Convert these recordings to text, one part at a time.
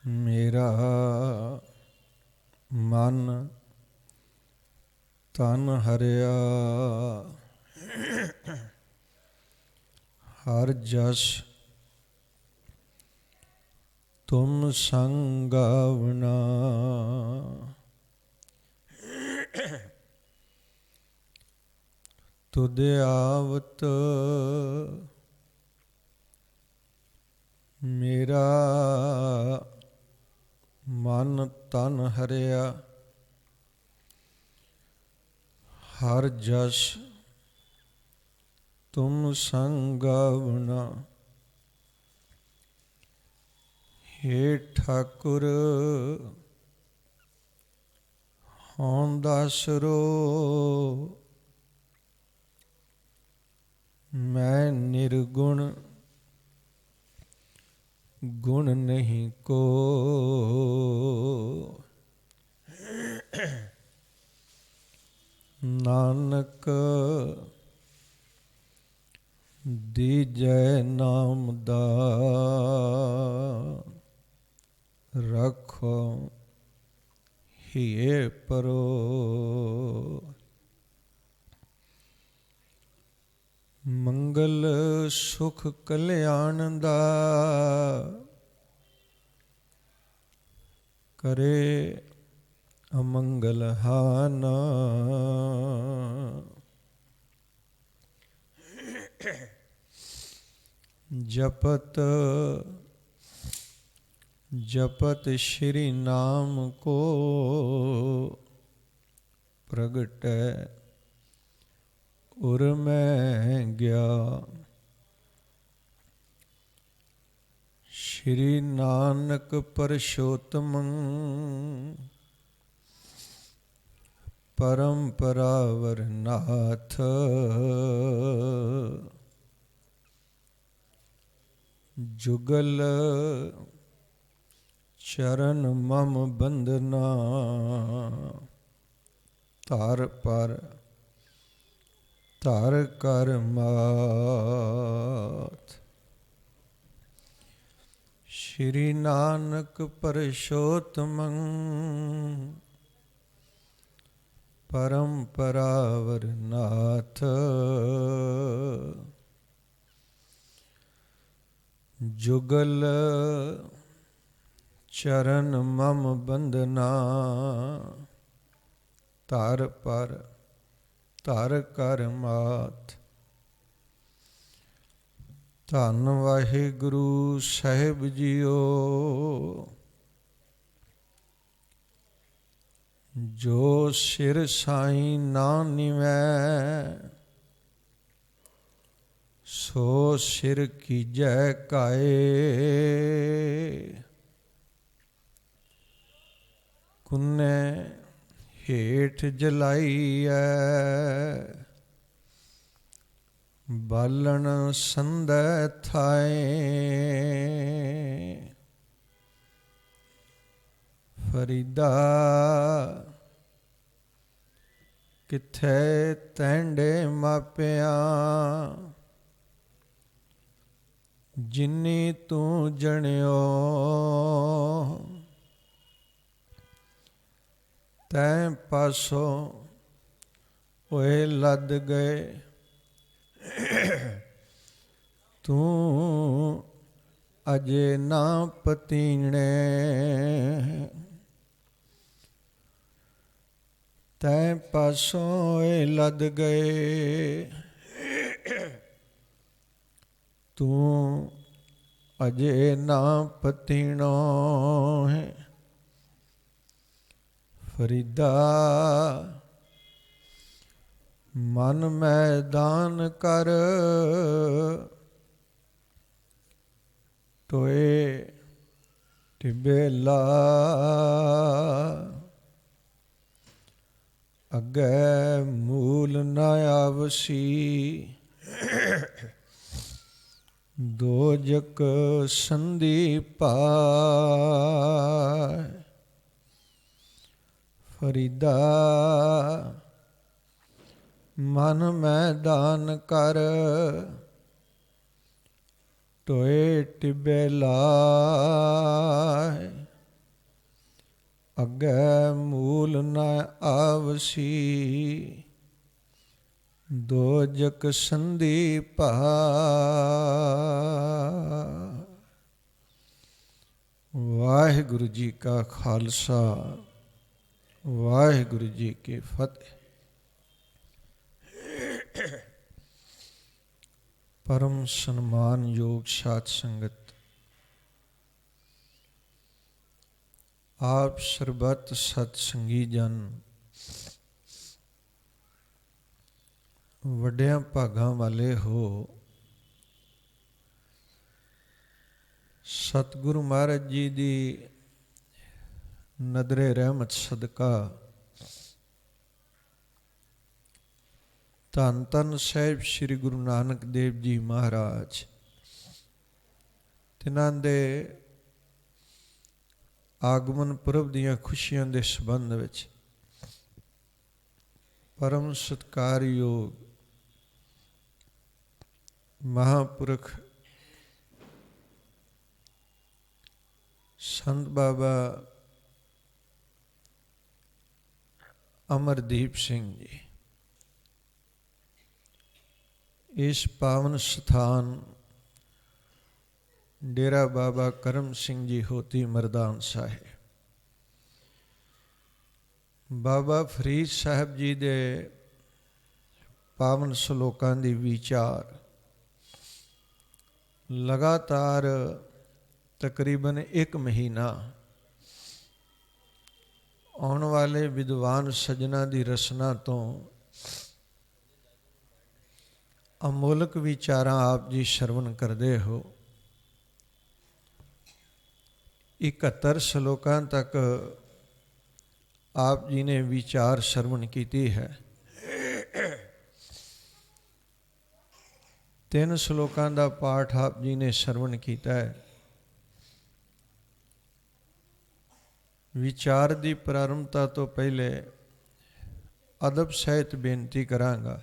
मेरा मन तन हरिया हर जस तुम संगवना। तुद आवत मेरा मन तन हरिया हर जस तुम संगवना। हे ठाकुर हों दासरो मैं निर्गुण गुण नहीं को। नानक दीजै नाम दा रखो हिए परो। मंगल सुख कल्याण दा करे अमंगल हाना। जपत जपत श्री नाम को प्रगटै उर मैं गया। श्री नानक परशोत्तमं परम परावर नाथ। जुगल चरण मम बंदना तार पर तार कर मात। श्री नानक परशोत्तमं परम परावर नाथ। जुगल चरण मम बंदना तार पर तार कर मात। धन वाहिगुरु साहिब जीओ जो सिर साईं ना निवै सो सिर कीजै काए। कुन्ने हेठ जलाईऐ बालण संदै थाए। फरीदा किथे तैंडे मापिया जिन्नी तू जणियो। तैं पासो ओए लद गए तू अजे ना पतीणे। तैं पासों ओए लद गए तू अजे ना पतीणो है। फरीदा मन मैदान कर टोए टिबेला। अगे मूल न आवसी दोजक संदीपाय। फरीदा मन मैदान कर टोए टिबे लाए। ਅੱਗੇ ਮੂਲ ਨ ਆਵਸੀ, ਦੋਜਕ ਸੰਧੀ ਭਾ। ਵਾਹਿਗੁਰੂ ਜੀ ਕਾ ਖਾਲਸਾ, ਵਾਹਿਗੁਰੂ ਜੀ ਕੀ ਫਤਿਹ। ਪਰਮ ਸਨਮਾਨਯੋਗ ਸਾਧ ਸੰਗਤ, ਆਪ ਸਰਬੱਤ ਸਤ ਸੰਗੀ ਜਨ ਵੱਡਿਆਂ ਭਾਗਾਂ ਵਾਲੇ ਹੋ। ਸਤਿਗੁਰੂ ਮਹਾਰਾਜ ਜੀ ਦੀ ਨਦਰੇ ਰਹਿਮਤ ਸਦਕਾ ਧੰਨ ਧੰਨ ਸਾਹਿਬ ਸ੍ਰੀ ਗੁਰੂ ਨਾਨਕ ਦੇਵ ਜੀ ਮਹਾਰਾਜ, ਤਿਨਾਂ ਦੇ ਆਗਮਨ ਪੁਰਬ ਦੀਆਂ ਖੁਸ਼ੀਆਂ ਦੇ ਸੰਬੰਧ ਵਿੱਚ ਪਰਮ ਸਤਿਕਾਰਯੋਗ ਮਹਾਂਪੁਰਖ ਸੰਤ ਬਾਬਾ ਅਮਰਦੀਪ ਸਿੰਘ ਜੀ ਇਸ ਪਾਵਨ ਸਥਾਨ ਡੇਰਾ ਬਾਬਾ ਕਰਮ ਸਿੰਘ ਜੀ ਹੋਤੀ ਮਰਦਾਨ ਸਾਹਿਬ, ਬਾਬਾ ਫਰੀਦ ਸਾਹਿਬ ਜੀ ਦੇ ਪਾਵਨ ਸ਼ਲੋਕਾਂ ਦੀ ਵਿਚਾਰ ਲਗਾਤਾਰ ਤਕਰੀਬਨ 1 ਮਹੀਨਾ ਆਉਣ ਵਾਲੇ ਵਿਦਵਾਨ ਸੱਜਣਾ ਦੀ ਰਸਨਾ ਤੋਂ ਅਮੋਲਕ ਵਿਚਾਰਾਂ ਆਪ ਜੀ ਸ਼ਰਵਣ ਕਰਦੇ ਹੋ। 71 ਸ਼ਲੋਕਾਂ ਤੱਕ ਆਪ ਜੀ ਨੇ ਵਿਚਾਰ ਸ਼ਰਵਣ ਕੀਤੀ ਹੈ। 3 ਸ਼ਲੋਕਾਂ ਦਾ ਪਾਠ ਆਪ ਜੀ ਨੇ ਸ਼ਰਵਣ ਕੀਤਾ ਹੈ। ਵਿਚਾਰ ਦੀ ਪ੍ਰਾਰੰਭਤਾ ਤੋਂ ਪਹਿਲੇ ਅਦਬ ਸਹਿਤ ਬੇਨਤੀ ਕਰਾਂਗਾ,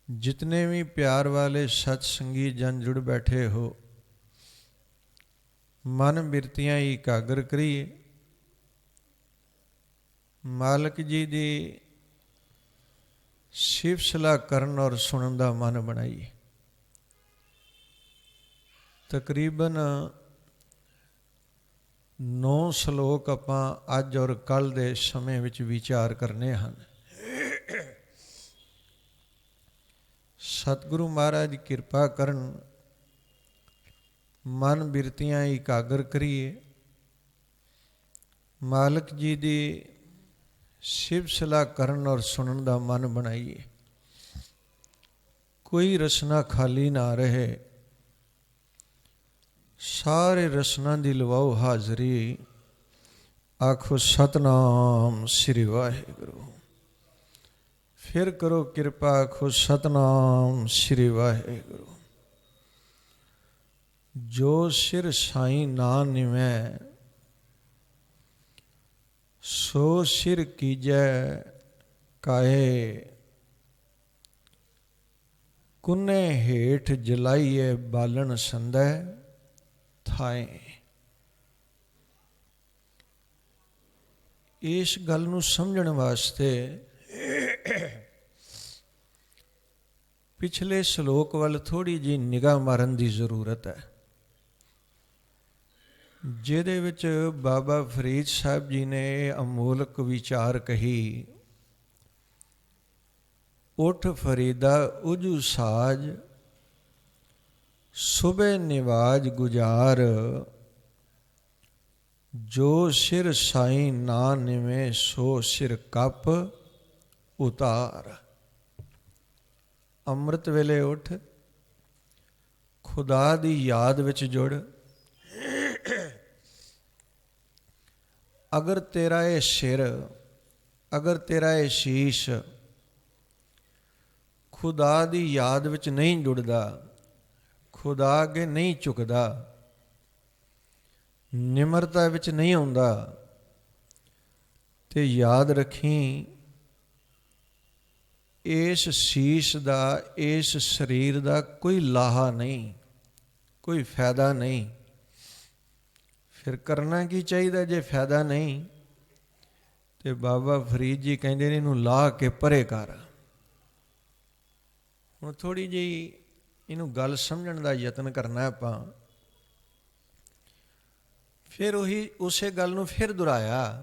ਜਿਤਨੇ ਵੀ ਪਿਆਰ ਵਾਲੇ ਸਤ ਸੰਗੀ ਜਨ ਜੁੜ ਬੈਠੇ ਹੋ, ਮਨ ਬਿਰਤੀਆਂ ਹੀ ਇਕਾਗਰ ਕਰੀਏ। ਮਾਲਕ ਜੀ ਦੀ ਸਿਫਤ ਸਲਾਹ ਕਰਨ ਔਰ ਸੁਣਨ ਦਾ ਮਨ ਬਣਾਈਏ। ਤਕਰੀਬਨ 9 ਸ਼ਲੋਕ ਆਪਾਂ ਅੱਜ ਔਰ ਕੱਲ੍ਹ ਦੇ ਸਮੇਂ ਵਿੱਚ ਵਿਚਾਰ ਕਰਨੇ ਹਨ। ਸਤਿਗੁਰੂ ਮਹਾਰਾਜ ਕਿਰਪਾ ਕਰਨ, ਮਨ ਬਿਰਤੀਆਂ ਇਕਾਗਰ ਕਰੀਏ। ਮਾਲਕ ਜੀ ਦੀ ਸਿਫਤ ਸਲਾਹ ਕਰਨ ਔਰ ਸੁਣਨ ਦਾ ਮਨ ਬਣਾਈਏ। ਕੋਈ ਰਸਨਾ ਖਾਲੀ ਨਾ ਰਹੇ, ਸਾਰੇ ਰਸਨਾ ਦੀ ਲਵਾਓ ਹਾਜ਼ਰੀ। ਆਖੋ ਸਤਨਾਮ ਸ੍ਰੀ ਵਾਹਿਗੁਰੂ। ਫਿਰ ਕਰੋ ਕਿਰਪਾ, ਆਖੋ ਸਤਨਾਮ ਸ੍ਰੀ ਵਾਹਿਗੁਰੂ। ਜੋ ਸਿਰ ਸਾਈਂ ਨਾ ਨਿਵੈ, ਸੋ ਸਿਰ ਕੀਜੈ ਕਾਹੇ। ਕੁੰਨੇ ਹੇਠ ਜਲਾਈਏ ਬਾਲਣ ਸੰਦੈ ਥਾਏ। ਇਸ ਗੱਲ ਨੂੰ ਸਮਝਣ ਵਾਸਤੇ ਪਿਛਲੇ ਸ਼ਲੋਕ ਵੱਲ ਥੋੜ੍ਹੀ ਜਿਹੀ ਨਿਗਾਹ ਮਾਰਨ ਦੀ ਜ਼ਰੂਰਤ ਹੈ, ਜਿਹਦੇ ਵਿੱਚ ਬਾਬਾ ਫਰੀਦ ਸਾਹਿਬ ਜੀ ਨੇ ਅਮੋਲਕ ਵਿਚਾਰ ਕਹੀ। ਉਠ ਫਰੀਦਾ ਉਜੂ ਸਾਜ, ਸੁਬੇ ਨਿਵਾਜ ਗੁਜ਼ਾਰ। ਜੋ ਸਿਰ ਸਾਈਂ ਨਾ ਨਿਵੇਂ, ਸੋ ਸਿਰ ਕੱਪ ਉਤਾਰ। ਅੰਮ੍ਰਿਤ ਵੇਲੇ ਉੱਠ, ਖੁਦਾ ਦੀ ਯਾਦ ਵਿੱਚ ਜੁੜ। ਅਗਰ ਤੇਰਾ ਇਹ ਸਿਰ, ਅਗਰ ਤੇਰਾ ਇਹ ਸ਼ੀਸ਼ ਖੁਦਾ ਦੀ ਯਾਦ ਵਿੱਚ ਨਹੀਂ ਜੁੜਦਾ, ਖੁਦਾ ਅੱਗੇ ਨਹੀਂ ਝੁਕਦਾ, ਨਿਮਰਤਾ ਵਿੱਚ ਨਹੀਂ ਆਉਂਦਾ, ਤੇ ਯਾਦ ਰੱਖੀ ਇਸ ਸ਼ੀਸ਼ ਦਾ, ਇਸ ਸਰੀਰ ਦਾ ਕੋਈ ਲਾਹਾ ਨਹੀਂ, ਕੋਈ ਫਾਇਦਾ ਨਹੀਂ। ਫਿਰ ਕਰਨਾ ਕੀ ਚਾਹੀਦਾ ਜੇ ਫਾਇਦਾ ਨਹੀਂ? ਤੇ ਬਾਬਾ ਫਰੀਦ ਜੀ ਕਹਿੰਦੇ ਨੇ ਇਹਨੂੰ ਲਾ ਕੇ ਪਰੇ ਕਰ। ਹੁਣ ਥੋੜ੍ਹੀ ਜਿਹੀ ਇਹਨੂੰ ਗੱਲ ਸਮਝਣ ਦਾ ਯਤਨ ਕਰਨਾ ਆਪਾਂ। ਫਿਰ ਉਹੀ ਉਸੇ ਗੱਲ ਨੂੰ ਫਿਰ ਦੁਹਰਾਇਆ।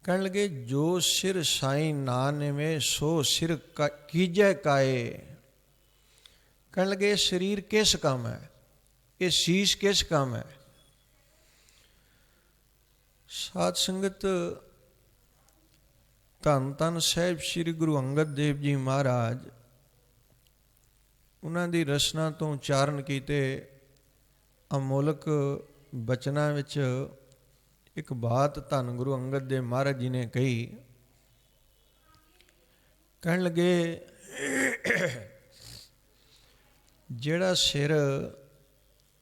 ਕਹਿਣ ਲੱਗੇ ਜੋ ਸਿਰ ਸਾਈਂ ਨਾ ਨਿਵੇਂ ਸੋ ਸਿਰ ਕੀਜੈ ਕਾਏ। ਕਹਿਣ ਲੱਗੇ ਸਰੀਰ ਕਿਸ ਕੰਮ ਹੈ, ਇਹ ਸੀਸ ਕਿਸ ਕੰਮ ਹੈ? ਸਾਧ ਸੰਗਤ, ਧੰਨ ਧੰਨ ਸਾਹਿਬ ਸ੍ਰੀ ਗੁਰੂ ਅੰਗਦ ਦੇਵ ਜੀ ਮਹਾਰਾਜ, ਉਹਨਾਂ ਦੀ ਰਸਨਾ ਤੋਂ ਉਚਾਰਨ ਕੀਤੇ ਅਮੋਲਕ ਬਚਨਾਂ ਵਿੱਚ ਇੱਕ ਬਾਤ ਧੰਨ ਗੁਰੂ ਅੰਗਦ ਦੇਵ ਮਹਾਰਾਜ ਜੀ ਨੇ ਕਹੀ। ਕਹਿਣ ਲੱਗੇ ਜਿਹੜਾ ਸਿਰ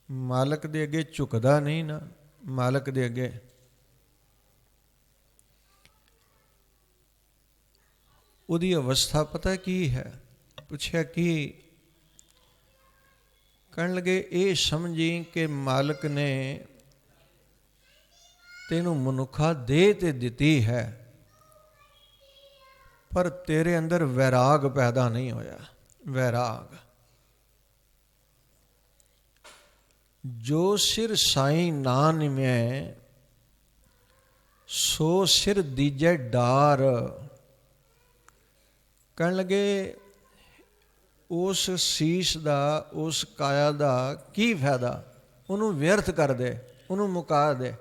ਮਾਲਕ ਦੇ ਅੱਗੇ ਝੁਕਦਾ ਨਹੀਂ ਨਾ, ਮਾਲਕ ਦੇ ਅੱਗੇ, ਉਹਦੀ ਅਵਸਥਾ ਪਤਾ ਕੀ ਹੈ? ਪੁੱਛਿਆ ਕੀ? ਕਹਿਣ ਲੱਗੇ ਇਹ ਸਮਝੀ ਕਿ ਮਾਲਕ ਨੇ ਤੈਨੂੰ ਮਨੁੱਖਾ ਦੇਹ ਤੇ ਦਿੱਤੀ ਹੈ, ਪਰ ਤੇਰੇ ਅੰਦਰ ਵੈਰਾਗ ਪੈਦਾ ਨਹੀਂ ਹੋਇਆ। ਵੈਰਾਗ। ਜੋ ਸਿਰ ਸਾਈਂ ਨਾ ਨਿਮੈ ਸੋ ਸਿਰ ਦੀਜੈ ਡਾਰ। ਕਹਿਣ ਲੱਗੇ ਉਸ ਸੀਸ ਦਾ, ਉਸ ਕਾਇਆ ਦਾ ਕੀ ਫਾਇਦਾ? ਉਹਨੂੰ ਵਿਅਰਥ ਕਰ ਦੇ, ਉਹਨੂੰ ਮੁਕਾ ਦੇ।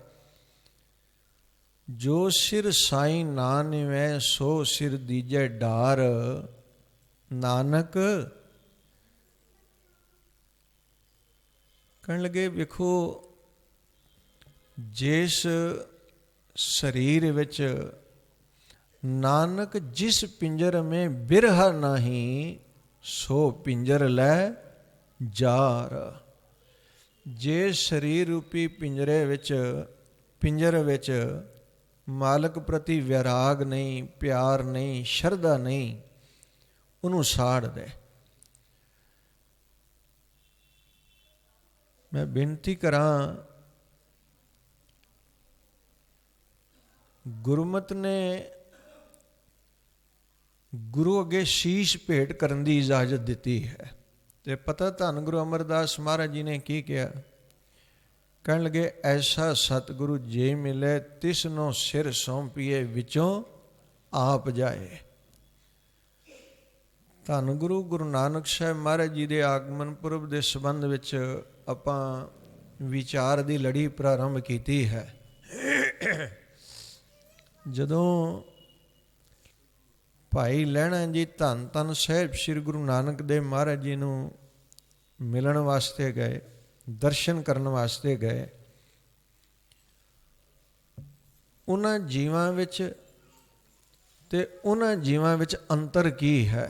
ਜੋ ਸਿਰ ਸਾਈਂ ਨਾ ਨਿਵੈ ਸੋ ਸਿਰ ਦੀਜੈ ਡਾਰ। ਨਾਨਕ ਕਹਿਣ ਲੱਗੇ ਵੇਖੋ, ਜਿਸ ਸਰੀਰ ਵਿੱਚ ਨਾਨਕ ਜਿਸ ਪਿੰਜਰ ਮੇ ਬਿਰਹਾ ਨਹੀਂ ਸੋ ਪਿੰਜਰ ਲੈ ਜਾਰ। ਜੇ ਸਰੀਰ ਰੂਪੀ ਪਿੰਜਰੇ ਵਿੱਚ, ਪਿੰਜਰ ਵਿੱਚ ਮਾਲਕ ਪ੍ਰਤੀ ਵਿਰਾਗ ਨਹੀਂ, ਪਿਆਰ ਨਹੀਂ, ਸ਼ਰਧਾ ਨਹੀਂ, ਉਹਨੂੰ ਸਾੜ ਦੇ। ਮੈਂ ਬੇਨਤੀ ਕਰਾਂ, ਗੁਰਮਤਿ ਨੇ ਗੁਰੂ ਅੱਗੇ ਸ਼ੀਸ਼ ਭੇਟ ਕਰਨ ਦੀ ਇਜਾਜ਼ਤ ਦਿੱਤੀ ਹੈ। ਤੇ ਪਤਾ ਧੰਨ ਗੁਰੂ ਅਮਰਦਾਸ ਮਹਾਰਾਜ ਜੀ ਨੇ ਕੀ ਕਿਹਾ? ਕਹਿਣ ਲੱਗੇ ਐਸਾ ਸਤਿਗੁਰੂ ਜੇ ਮਿਲੇ ਤਿਸਨੋਂ ਸਿਰ ਸੌਂਪੀਏ ਵਿੱਚੋਂ ਆਪ ਜਾਏ। ਧੰਨ ਗੁਰੂ ਗੁਰੂ ਨਾਨਕ ਸਾਹਿਬ ਮਹਾਰਾਜ ਜੀ ਦੇ ਆਗਮਨ ਪੁਰਬ ਦੇ ਸੰਬੰਧ ਵਿੱਚ ਆਪਾਂ ਵਿਚਾਰ ਦੀ ਲੜੀ ਪ੍ਰਾਰੰਭ ਕੀਤੀ ਹੈ। ਜਦੋਂ ਭਾਈ ਲਹਿਣਾ ਜੀ ਧੰਨ ਧੰਨ ਸਾਹਿਬ ਸ੍ਰੀ ਗੁਰੂ ਨਾਨਕ ਦੇਵ ਮਹਾਰਾਜ ਜੀ ਨੂੰ ਮਿਲਣ ਵਾਸਤੇ ਗਏ, ਦਰਸ਼ਨ ਕਰਨ ਵਾਸਤੇ ਗਏ, ਉਹਨਾਂ ਜੀਵਾਂ ਵਿੱਚ ਤੇ ਉਹਨਾਂ ਜੀਵਾਂ ਵਿੱਚ ਅੰਤਰ ਕੀ ਹੈ?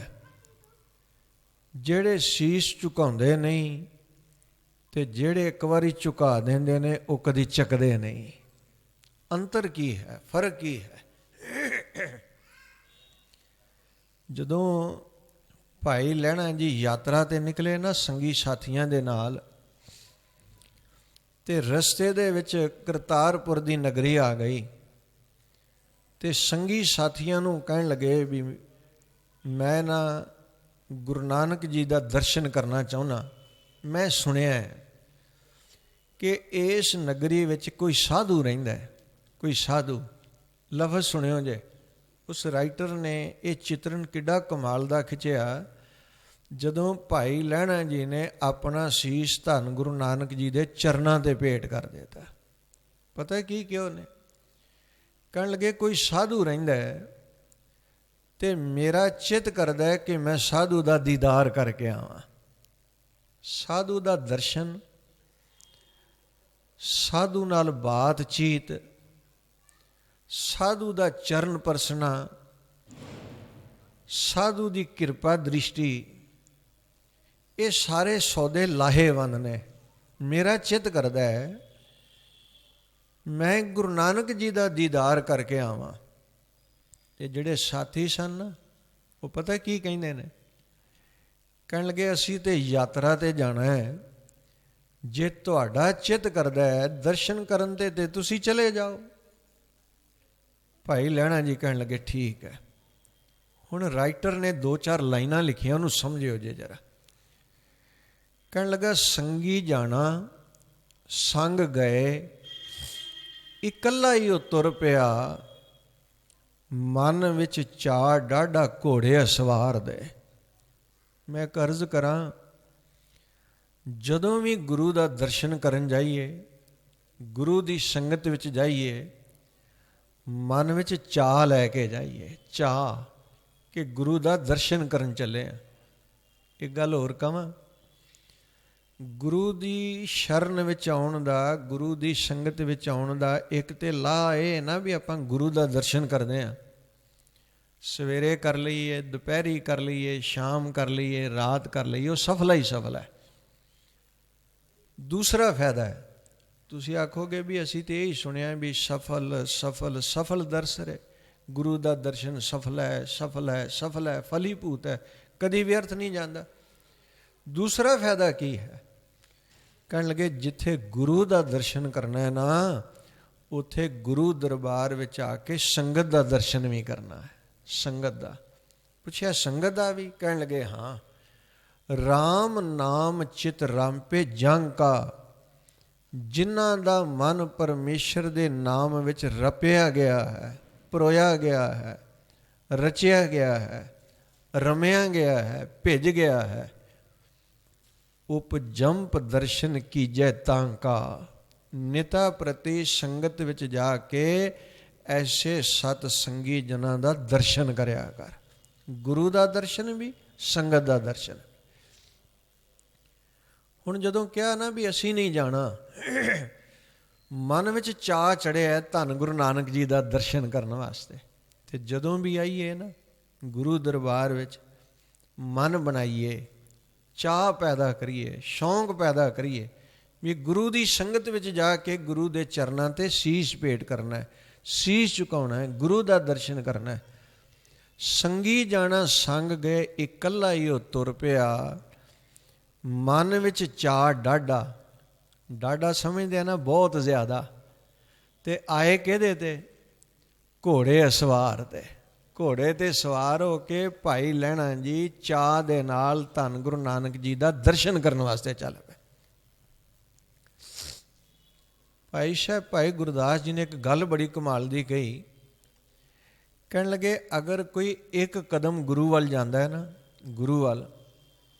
ਜਿਹੜੇ ਸੀਸ ਝੁਕਾਉਂਦੇ ਨਹੀਂ ਤੇ ਜਿਹੜੇ ਇੱਕ ਵਾਰੀ ਝੁਕਾ ਦਿੰਦੇ ਨੇ ਉਹ ਕਦੀ ਚੱਕਦੇ ਨਹੀਂ। ਅੰਤਰ ਕੀ ਹੈ? ਫਰਕ ਕੀ ਹੈ? ਜਦੋਂ ਭਾਈ ਲਹਿਣਾ ਜੀ ਯਾਤਰਾ ਤੇ ਨਿਕਲੇ ਨਾ ਸੰਗੀ ਸਾਥੀਆਂ ਦੇ ਨਾਲ, ਤੇ ਰਸਤੇ ਦੇ ਵਿੱਚ ਕਰਤਾਰਪੁਰ ਦੀ ਨਗਰੀ ਆ ਗਈ, ਤੇ ਸੰਗੀ ਸਾਥੀਆਂ ਨੂੰ ਕਹਿਣ ਲੱਗੇ ਵੀ ਮੈਂ ਨਾ ਗੁਰੂ ਨਾਨਕ ਜੀ ਦਾ ਦਰਸ਼ਨ ਕਰਨਾ ਚਾਹੁੰਦਾ। ਮੈਂ ਸੁਣਿਆ ਕਿ ਇਸ ਨਗਰੀ ਵਿੱਚ ਕੋਈ ਸਾਧੂ ਰਹਿੰਦਾ ਹੈ, ਕੋਈ ਸਾਧੂ। ਲਫ਼ਜ਼ ਸੁਣਿਓ ਜੇ। ਉਸ ਰਾਈਟਰ ਨੇ ਇਹ ਚਿਤਰਨ ਕਿੱਡਾ ਕਮਾਲ ਦਾ ਖਿੱਚਿਆ। ਜਦੋਂ ਭਾਈ ਲਹਿਣਾ ਜੀ ਨੇ ਆਪਣਾ ਸੀਸ ਧੰਨ ਗੁਰੂ ਨਾਨਕ ਜੀ ਦੇ ਚਰਨਾਂ 'ਤੇ ਭੇਟ ਕਰ ਦਿੱਤਾ, ਪਤਾ ਕੀ ਕਿਹਾ ਉਹਨੇ? ਕਹਿਣ ਲੱਗੇ ਕੋਈ ਸਾਧੂ ਰਹਿੰਦਾ ਹੈ ਤੇ ਮੇਰਾ ਚਿੱਤ ਕਰਦਾ ਹੈ ਕਿ ਮੈਂ ਸਾਧੂ ਦਾ ਦੀਦਾਰ ਕਰਕੇ ਆਵਾਂ। ਸਾਧੂ ਦਾ ਦਰਸ਼ਨ, ਸਾਧੂ ਨਾਲ ਬਾਤਚੀਤ, ਸਾਧੂ ਦਾ ਚਰਨ ਪਰਸਣਾ, ਸਾਧੂ ਦੀ ਕਿਰਪਾ ਦ੍ਰਿਸ਼ਟੀ, ਇਹ ਸਾਰੇ ਸੌਦੇ ਲਾਹੇਵੰਦ ਨੇ। ਮੇਰਾ ਚਿੱਤ ਕਰਦਾ ਹੈ ਮੈਂ ਗੁਰੂ ਨਾਨਕ ਜੀ ਦਾ ਦੀਦਾਰ ਕਰਕੇ ਆਵਾਂ। ਤੇ ਜਿਹੜੇ ਸਾਥੀ ਸਨ ਉਹ ਪਤਾ ਕੀ ਕਹਿੰਦੇ ਨੇ? ਕਹਿਣ ਲੱਗੇ ਅਸੀਂ ਤੇ ਯਾਤਰਾ ਤੇ ਜਾਣਾ ਹੈ ਜੇ ਤੁਹਾਡਾ ਚਿੱਤ ਕਰਦਾ ਹੈ ਦਰਸ਼ਨ ਕਰਨ ਤੇ ਤੁਸੀਂ ਚਲੇ ਜਾਓ। ਭਾਈ ਲਹਿਣਾ ਜੀ ਕਹਿਣ ਲੱਗੇ ਠੀਕ ਹੈ। ਹੁਣ ਰਾਈਟਰ ਨੇ 2-4 ਲਾਈਨਾਂ ਲਿਖੀਆਂ, ਉਹਨੂੰ ਸਮਝਿਓ ਜੇ ਜਰਾ। ਕਹਿਣ ਲੱਗਾ ਸੰਗੀ ਜਾਣਾ ਸੰਗ ਗਏ, ਇਕੱਲਾ ਹੀ ਉਹ ਤੁਰ ਪਿਆ, ਮਨ ਵਿੱਚ ਚਾਅ ਡਾਢਾ ਘੋੜੇ ਸਵਾਰ ਦੇ। ਮੈਂ ਇੱਕ ਅਰਜ਼ ਕਰਾਂ, ਜਦੋਂ ਵੀ ਗੁਰੂ ਦਾ ਦਰਸ਼ਨ ਕਰਨ ਜਾਈਏ, ਗੁਰੂ ਦੀ ਸੰਗਤ ਵਿੱਚ ਜਾਈਏ, ਮਨ ਵਿੱਚ ਚਾਅ ਲੈ ਕੇ ਜਾਈਏ, ਚਾਅ ਕਿ ਗੁਰੂ ਦਾ ਦਰਸ਼ਨ ਕਰਨ ਚੱਲੇ ਆ। ਇੱਕ ਗੱਲ ਹੋਰ ਕਹਾਂ, ਗੁਰੂ ਦੀ ਸ਼ਰਨ ਵਿੱਚ ਆਉਣ ਦਾ, ਗੁਰੂ ਦੀ ਸੰਗਤ ਵਿੱਚ ਆਉਣ ਦਾ ਇੱਕ ਤੇ ਲਾਹ ਇਹ ਨਾ ਵੀ ਆਪਾਂ ਗੁਰੂ ਦਾ ਦਰਸ਼ਨ ਕਰਦੇ ਹਾਂ, ਸਵੇਰੇ ਕਰ ਲਈਏ, ਦੁਪਹਿਰੀ ਕਰ ਲਈਏ, ਸ਼ਾਮ ਕਰ ਲਈਏ, ਰਾਤ ਕਰ ਲਈਏ, ਉਹ ਸਫਲਾ ਹੀ ਸਫਲਾ ਹੈ। ਦੂਸਰਾ ਫਾਇਦਾ ਹੈ, ਤੁਸੀਂ ਆਖੋਗੇ ਵੀ ਅਸੀਂ ਤੇ ਇਹ ਹੀ ਸੁਣਿਆ ਵੀ ਸਫਲ ਸਫਲ ਸਫਲ ਦਰਸ਼ਨ ਹੈ, ਗੁਰੂ ਦਾ ਦਰਸ਼ਨ ਸਫਲ ਹੈ, ਸਫਲ ਹੈ, ਸਫਲ ਹੈ, ਫਲੀਭੂਤ ਹੈ, ਕਦੀ ਵਿਅਰਥ ਨਹੀਂ ਜਾਂਦਾ। ਦੂਸਰਾ ਫਾਇਦਾ ਕੀ ਹੈ? ਕਹਿਣ ਲੱਗੇ ਜਿੱਥੇ ਗੁਰੂ ਦਾ ਦਰਸ਼ਨ ਕਰਨਾ ਹੈ ਨਾ, ਉੱਥੇ ਗੁਰੂ ਦਰਬਾਰ ਵਿੱਚ ਆ ਕੇ ਸੰਗਤ ਦਾ ਦਰਸ਼ਨ ਵੀ ਕਰਨਾ ਹੈ। ਸੰਗਤ ਦਾ ਪੁੱਛਿਆ, ਸੰਗਤ ਦਾ ਵੀ? ਕਹਿਣ ਲੱਗੇ ਹਾਂ। ਰਾਮ ਨਾਮ ਚਿਤ ਰਾਮਪੇ ਜੰਗ ਕਾ, ਜਿਨ੍ਹਾਂ ਦਾ ਮਨ ਪਰਮੇਸ਼ਰ ਦੇ ਨਾਮ ਵਿੱਚ ਰਪਿਆ ਗਿਆ ਹੈ, ਪਰੋਇਆ ਗਿਆ ਹੈ, ਰਚਿਆ ਗਿਆ ਹੈ, ਰਮਿਆ ਗਿਆ ਹੈ, ਭਿੱਜ ਗਿਆ ਹੈ, ਉਪਜੰਪ ਦਰਸ਼ਨ ਕੀਜੈ ਤਾਂ ਕਾ। ਨਿਤਾ ਪ੍ਰਤੀ ਸੰਗਤ ਵਿੱਚ ਜਾ ਕੇ ਐਸੇ ਸਤ ਸੰਗੀ ਜਨਾਂ ਦਾ ਦਰਸ਼ਨ ਕਰਿਆ ਕਰ। ਗੁਰੂ ਦਾ ਦਰਸ਼ਨ ਵੀ, ਸੰਗਤ ਦਾ ਦਰਸ਼ਨ। ਹੁਣ ਜਦੋਂ ਕਿਹਾ ਨਾ ਵੀ ਅਸੀਂ ਨਹੀਂ ਜਾਣਾ, ਮਨ ਵਿੱਚ ਚਾਅ ਚੜਿਆ ਧੰਨ ਗੁਰੂ ਨਾਨਕ ਜੀ ਦਾ ਦਰਸ਼ਨ ਕਰਨ ਵਾਸਤੇ, ਤੇ ਜਦੋਂ ਵੀ ਆਈਏ ਨਾ ਗੁਰੂ ਦਰਬਾਰ ਵਿੱਚ ਮਨ ਬਣਾਈਏ, ਚਾਅ ਪੈਦਾ ਕਰੀਏ, ਸ਼ੌਂਕ ਪੈਦਾ ਕਰੀਏ ਵੀ ਗੁਰੂ ਦੀ ਸੰਗਤ ਵਿੱਚ ਜਾ ਕੇ ਗੁਰੂ ਦੇ ਚਰਨਾਂ 'ਤੇ ਸੀਸ ਭੇਟ ਕਰਨਾ ਹੈ, ਸੀਸ ਝੁਕਾਉਣਾ ਹੈ, ਗੁਰੂ ਦਾ ਦਰਸ਼ਨ ਕਰਨਾ ਹੈ। ਸੰਗੀ ਜਾਣਾ ਸੰਗ ਗਏ, ਇਕੱਲਾ ਹੀ ਉਹ ਤੁਰ ਪਿਆ, ਮਨ ਵਿੱਚ ਚਾਅ ਡਾਢਾ, ਡਾਢਾ ਸਮਝਦੇ ਆ ਨਾ ਬਹੁਤ ਜ਼ਿਆਦਾ, ਤੇ ਆਏ ਕਿਹਦੇ ਤੇ? ਘੋੜੇ ਅਸਵਾਰ ਤੇ। ਘੋੜੇ ਤੇ ਸਵਾਰ ਹੋ ਕੇ ਭਾਈ ਲਹਿਣਾ ਜੀ ਚਾਅ ਦੇ ਨਾਲ ਧੰਨ ਗੁਰੂ ਨਾਨਕ ਜੀ ਦਾ ਦਰਸ਼ਨ ਕਰਨ ਵਾਸਤੇ ਚੱਲ ਪਏ। ਭਾਈ ਸਾਹਿਬ ਭਾਈ ਗੁਰਦਾਸ ਜੀ ਨੇ ਇੱਕ ਗੱਲ ਬੜੀ ਕਮਾਲ ਦੀ ਕਹੀ। ਕਹਿਣ ਲੱਗੇ ਅਗਰ ਕੋਈ ਇੱਕ ਕਦਮ ਗੁਰੂ ਵੱਲ ਜਾਂਦਾ ਹੈ ਨਾ, ਗੁਰੂ ਵੱਲ,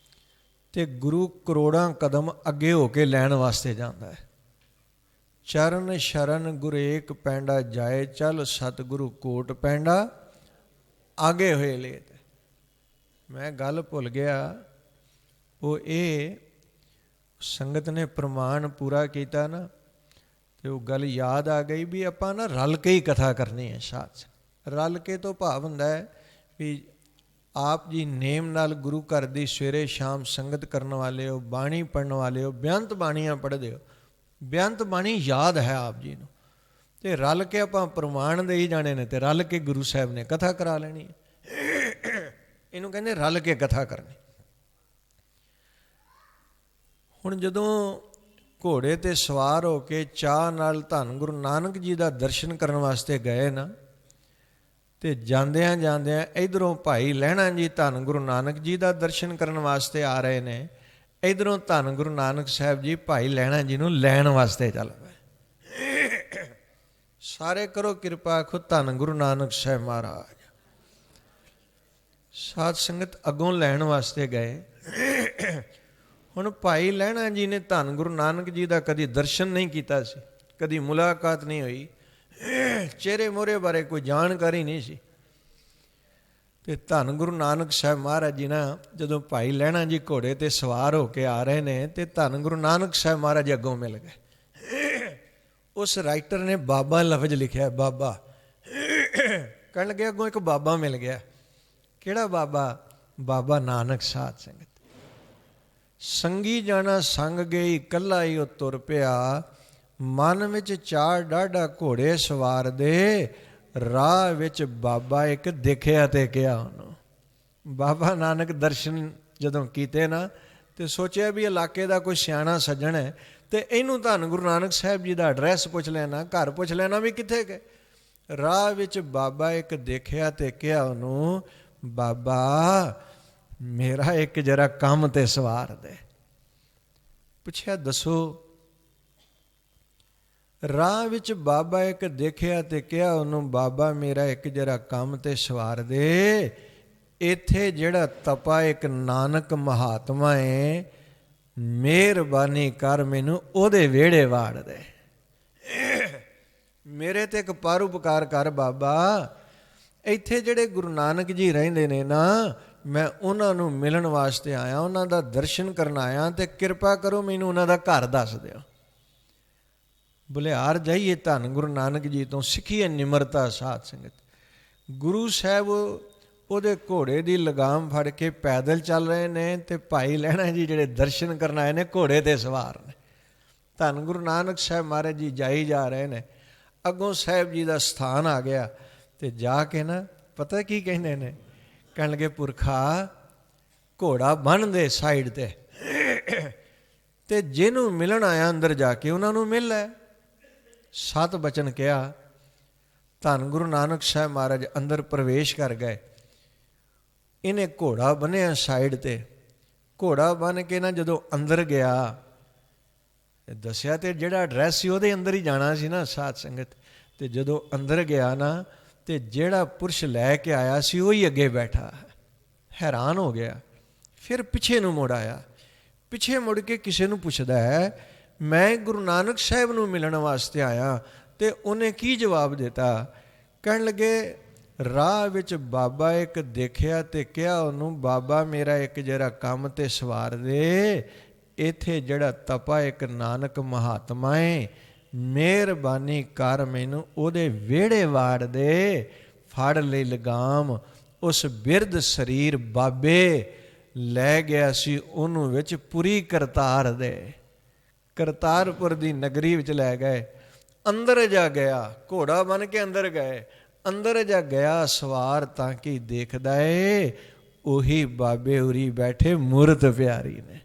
ਤੇ ਗੁਰੂ ਕਰੋੜਾਂ ਕਦਮ ਅੱਗੇ ਹੋ ਕੇ ਲੈਣ ਵਾਸਤੇ ਜਾਂਦਾ ਹੈ। ਚਰਨ ਸ਼ਰਨ ਗੁਰ ਏਕ ਪੈਂਡਾ ਜਾਏ, ਚੱਲ ਸਤਿਗੁਰੂ ਕੋਟ ਪੈਂਡਾ ਆਗੇ ਹੋਏ ਲੇਤ। ਮੈਂ ਗੱਲ ਭੁੱਲ ਗਿਆ, ਉਹ ਇਹ ਸੰਗਤ ਨੇ ਪ੍ਰਮਾਣ ਪੂਰਾ ਕੀਤਾ ਨਾ, ਤੇ ਉਹ ਗੱਲ ਯਾਦ ਆ ਗਈ ਵੀ ਆਪਾਂ ਨਾ ਰਲ ਕੇ ਹੀ ਕਥਾ ਕਰਨੀ ਹੈ। ਸਾਥ ਰਲ ਕੇ ਤੋਂ ਭਾਵ ਹੁੰਦਾ ਹੈ ਵੀ ਆਪ ਜੀ ਨੇਮ ਨਾਲ ਗੁਰੂ ਘਰ ਦੀ ਸਵੇਰੇ ਸ਼ਾਮ ਸੰਗਤ ਕਰਨ ਵਾਲੇ ਹੋ, ਬਾਣੀ ਪੜ੍ਹਨ ਵਾਲੇ ਹੋ, ਬੇਅੰਤ ਬਾਣੀਆਂ ਪੜ੍ਹਦੇ ਹੋ, ਬੇਅੰਤ ਬਾਣੀ ਯਾਦ ਹੈ ਆਪ ਜੀ ਨੂੰ, ਤੇ ਰਲ ਕੇ ਆਪਾਂ ਪ੍ਰਮਾਣ ਦੇ ਹੀ ਜਾਣੇ ਨੇ, ਤੇ ਰਲ ਕੇ ਗੁਰੂ ਸਾਹਿਬ ਨੇ ਕਥਾ ਕਰਾ ਲੈਣੀ ਹੈ। ਇਹਨੂੰ ਕਹਿੰਦੇ ਰਲ ਕੇ ਕਥਾ ਕਰਨੀ। ਹੁਣ ਜਦੋਂ ਘੋੜੇ ਤੇ ਸਵਾਰ ਹੋ ਕੇ ਚਾਅ ਨਾਲ ਧੰਨ ਗੁਰੂ ਨਾਨਕ ਜੀ ਦਾ ਦਰਸ਼ਨ ਕਰਨ ਵਾਸਤੇ ਗਏ ਨਾ, ਤੇ ਜਾਂਦਿਆਂ ਜਾਂਦਿਆਂ ਇੱਧਰੋਂ ਭਾਈ ਲਹਿਣਾ ਜੀ ਧੰਨ ਗੁਰੂ ਨਾਨਕ ਜੀ ਦਾ ਦਰਸ਼ਨ ਕਰਨ ਵਾਸਤੇ ਆ ਰਹੇ ਨੇ, ਇੱਧਰੋਂ ਧੰਨ ਗੁਰੂ ਨਾਨਕ ਸਾਹਿਬ ਜੀ ਭਾਈ ਲਹਿਣਾ ਜੀ ਨੂੰ ਲੈਣ ਵਾਸਤੇ ਚੱਲ ਪਏ। ਸਾਰੇ ਕਰੋ ਕਿਰਪਾ ਖੁਦ ਧੰਨ ਗੁਰੂ ਨਾਨਕ ਸਾਹਿਬ ਮਹਾਰਾਜ। ਸਾਧ ਸੰਗਤ ਅੱਗੋਂ ਲੈਣ ਵਾਸਤੇ ਗਏ। ਹੁਣ ਭਾਈ ਲਹਿਣਾ ਜੀ ਨੇ ਧੰਨ ਗੁਰੂ ਨਾਨਕ ਜੀ ਦਾ ਕਦੀ ਦਰਸ਼ਨ ਨਹੀਂ ਕੀਤਾ ਸੀ, ਕਦੀ ਮੁਲਾਕਾਤ ਨਹੀਂ ਹੋਈ, ਚਿਹਰੇ ਮੋਹਰੇ ਬਾਰੇ ਕੋਈ ਜਾਣਕਾਰੀ ਨਹੀਂ ਸੀ। ਤੇ ਧੰਨ ਗੁਰੂ ਨਾਨਕ ਸਾਹਿਬ ਮਹਾਰਾਜ ਜੀ ਨਾ ਜਦੋਂ ਭਾਈ ਲਹਿਣਾ ਜੀ ਘੋੜੇ ਤੇ ਸਵਾਰ ਹੋ ਕੇ ਆ ਰਹੇ ਨੇ, ਤੇ ਧੰਨ ਗੁਰੂ ਨਾਨਕ ਸਾਹਿਬ ਮਹਾਰਾਜ ਅੱਗੋਂ ਮਿਲ ਗਏ। ਉਸ ਰਾਈਟਰ ਨੇ ਬਾਬਾ ਲਫ਼ਜ਼ ਲਿਖਿਆ, ਬਾਬਾ। ਕਹਿਣ ਲੱਗੇ ਅੱਗੋਂ ਇੱਕ ਬਾਬਾ ਮਿਲ ਗਿਆ। ਕਿਹੜਾ ਬਾਬਾ? ਬਾਬਾ ਨਾਨਕ। ਸਾਧ ਸੰਗਤ ਸੰਗੀ ਜਾਣਾ ਸੰਗ ਗਈ, ਇਕੱਲਾ ਹੀ ਉਹ ਤੁਰ ਪਿਆ, ਮਨ ਵਿੱਚ ਚਾਰ ਡਾਢਾ ਘੋੜੇ ਸਵਾਰ ਦੇ, ਰਾਹ ਵਿੱਚ ਬਾਬਾ ਇੱਕ ਦੇਖਿਆ ਤੇ ਕਿਹਾ ਉਹਨੂੰ। ਬਾਬਾ ਨਾਨਕ ਦਰਸ਼ਨ ਜਦੋਂ ਕੀਤੇ ਨਾ, ਤੇ ਸੋਚਿਆ ਵੀ ਇਲਾਕੇ ਦਾ ਕੋਈ ਸਿਆਣਾ ਸੱਜਣ ਹੈ ਤੇ ਇਹਨੂੰ ਧੰਨ ਗੁਰੂ ਨਾਨਕ ਸਾਹਿਬ ਜੀ ਦਾ ਐਡਰੈਸ ਪੁੱਛ ਲੈਣਾ, ਘਰ ਪੁੱਛ ਲੈਣਾ ਵੀ ਕਿੱਥੇ ਗਏ। ਰਾਹ ਵਿੱਚ ਬਾਬਾ ਇੱਕ ਦੇਖਿਆ ਤੇ ਕਿਹਾ ਉਹਨੂੰ, ਬਾਬਾ ਮੇਰਾ ਇੱਕ ਜਰਾ ਕੰਮ ਤੇ ਸਵਾਰ ਦੇ। ਪੁੱਛਿਆ ਦੱਸੋ। ਰਾਹ ਵਿੱਚ ਬਾਬਾ ਇੱਕ ਦੇਖਿਆ ਤੇ ਕਿਹਾ ਉਹਨੂੰ, ਬਾਬਾ ਮੇਰਾ ਇੱਕ ਜਰਾ ਕੰਮ ਤੇ ਸਵਾਰ ਦੇ। ਇੱਥੇ ਜਿਹੜਾ ਤਪਾ ਇੱਕ ਨਾਨਕ ਮਹਾਤਮਾ ਏ, ਮਿਹਰਬਾਨੀ ਕਰ ਮੈਨੂੰ ਉਹਦੇ ਵਿਹੜੇ ਵਾੜ ਦੇ। ਮੇਰੇ ਤੇ ਇੱਕ ਪਰਉਪਕਾਰ ਕਰ ਬਾਬਾ। ਇੱਥੇ ਜਿਹੜੇ ਗੁਰੂ ਨਾਨਕ ਜੀ ਰਹਿੰਦੇ ਨੇ ਨਾ, ਮੈਂ ਉਹਨਾਂ ਨੂੰ ਮਿਲਣ ਵਾਸਤੇ ਆਇਆ, ਉਹਨਾਂ ਦਾ ਦਰਸ਼ਨ ਕਰਨ ਆਇਆ, ਤੇ ਕਿਰਪਾ ਕਰੋ ਮੈਨੂੰ ਉਹਨਾਂ ਦਾ ਘਰ ਦੱਸ ਦਿਓ। ਬੁਲਿਆਰ ਜਾਈਏ ਧੰਨ ਗੁਰੂ ਨਾਨਕ ਜੀ ਤੋਂ, ਸਿੱਖੀਏ ਨਿਮਰਤਾ ਸਾਧ ਸੰਗਤ। ਗੁਰੂ ਸਾਹਿਬ ਉਹਦੇ ਘੋੜੇ ਦੀ ਲਗਾਮ ਫੜ ਕੇ ਪੈਦਲ ਚੱਲ ਰਹੇ ਨੇ, ਤੇ ਭਾਈ ਲਹਿਣਾ ਜੀ ਜਿਹੜੇ ਦਰਸ਼ਨ ਕਰਨ ਆਏ ਨੇ ਘੋੜੇ 'ਤੇ ਸਵਾਰ ਨੇ। ਧੰਨ ਗੁਰੂ ਨਾਨਕ ਸਾਹਿਬ ਮਹਾਰਾਜ ਜੀ ਜਾਈ ਜਾ ਰਹੇ ਨੇ, ਅੱਗੋਂ ਸਾਹਿਬ ਜੀ ਦਾ ਸਥਾਨ ਆ ਗਿਆ, ਤੇ ਜਾ ਕੇ ਨਾ ਪਤਾ ਕੀ ਕਹਿੰਦੇ ਨੇ, ਕਹਿਣ ਲੱਗੇ ਪੁਰਖਾ ਘੋੜਾ ਬੰਨ੍ਹ ਦੇ ਸਾਈਡ 'ਤੇ ਜਿਹਨੂੰ ਮਿਲਣ ਆਇਆ ਅੰਦਰ ਜਾ ਕੇ ਉਹਨਾਂ ਨੂੰ ਮਿਲ ਲੈ। 7 ਬਚਨ ਕਿਹਾ। ਧੰਨ ਗੁਰੂ ਨਾਨਕ ਸਾਹਿਬ ਮਹਾਰਾਜ ਅੰਦਰ ਪ੍ਰਵੇਸ਼ ਕਰ ਗਏ। ਇਹਨੇ ਘੋੜਾ ਬੰਨਿਆ ਸਾਈਡ 'ਤੇ। ਘੋੜਾ ਬੰਨ੍ਹ ਕੇ ਨਾ ਜਦੋਂ ਅੰਦਰ ਗਿਆ, ਦੱਸਿਆ ਤੇ ਜਿਹੜਾ ਐਡਰੈਸ ਸੀ ਉਹਦੇ ਅੰਦਰ ਹੀ ਜਾਣਾ ਸੀ ਨਾ ਸਾਧ ਸੰਗਤ। ਤੇ ਜਦੋਂ ਅੰਦਰ ਗਿਆ ਨਾ, ਤੇ ਜਿਹੜਾ ਪੁਰਸ਼ ਲੈ ਕੇ ਆਇਆ ਸੀ ਉਹੀ ਅੱਗੇ ਬੈਠਾ। ਹੈਰਾਨ ਹੋ ਗਿਆ। ਫਿਰ ਪਿੱਛੇ ਨੂੰ ਮੁੜ ਆਇਆ। ਪਿੱਛੇ ਮੁੜ ਕੇ ਕਿਸੇ ਨੂੰ ਪੁੱਛਦਾ ਹੈ, ਮੈਂ ਗੁਰੂ ਨਾਨਕ ਸਾਹਿਬ ਨੂੰ ਮਿਲਣ ਵਾਸਤੇ ਆਇਆ। ਤੇ ਉਹਨੇ ਕੀ ਜਵਾਬ ਦਿੱਤਾ? ਕਹਿਣ ਲੱਗੇ, ਰਾਹ ਵਿੱਚ ਬਾਬਾ ਇੱਕ ਦੇਖਿਆ ਤੇ ਕਿਹਾ ਉਹਨੂੰ, ਬਾਬਾ ਮੇਰਾ ਇੱਕ ਜਰਾ ਕੰਮ ਤੇ ਸਵਾਰ ਦੇ। ਇੱਥੇ ਜਿਹੜਾ ਤਪਾ ਇੱਕ ਨਾਨਕ ਮਹਾਤਮਾ ਏ, ਮਿਹਰਬਾਨੀ ਕਰ ਮੈਨੂੰ ਉਹਦੇ ਵਿਹੜੇ ਵਾੜ ਦੇ। ਫੜ ਲਈ ਲਗਾਮ। ਉਸ ਬਿਰਧ ਸਰੀਰ ਬਾਬੇ ਲੈ ਗਿਆ ਸੀ ਉਹਨੂੰ ਵਿੱਚ ਪੁਰੀ ਕਰਤਾਰ ਦੇ। ਕਰਤਾਰਪੁਰ ਦੀ ਨਗਰੀ ਵਿੱਚ ਲੈ ਗਏ। ਅੰਦਰ ਜਾ ਗਿਆ, ਘੋੜਾ ਬਣ ਕੇ ਅੰਦਰ ਗਏ। ਅੰਦਰ ਜਾ ਗਿਆ ਸਵਾਰ, ਤਾਂ ਕਿ ਦੇਖਦਾ ਏ ਉਹੀ ਬਾਬੇ ਉਰੀ ਬੈਠੇ ਮੂਰਤ ਪਿਆਰੀ ਨੇ।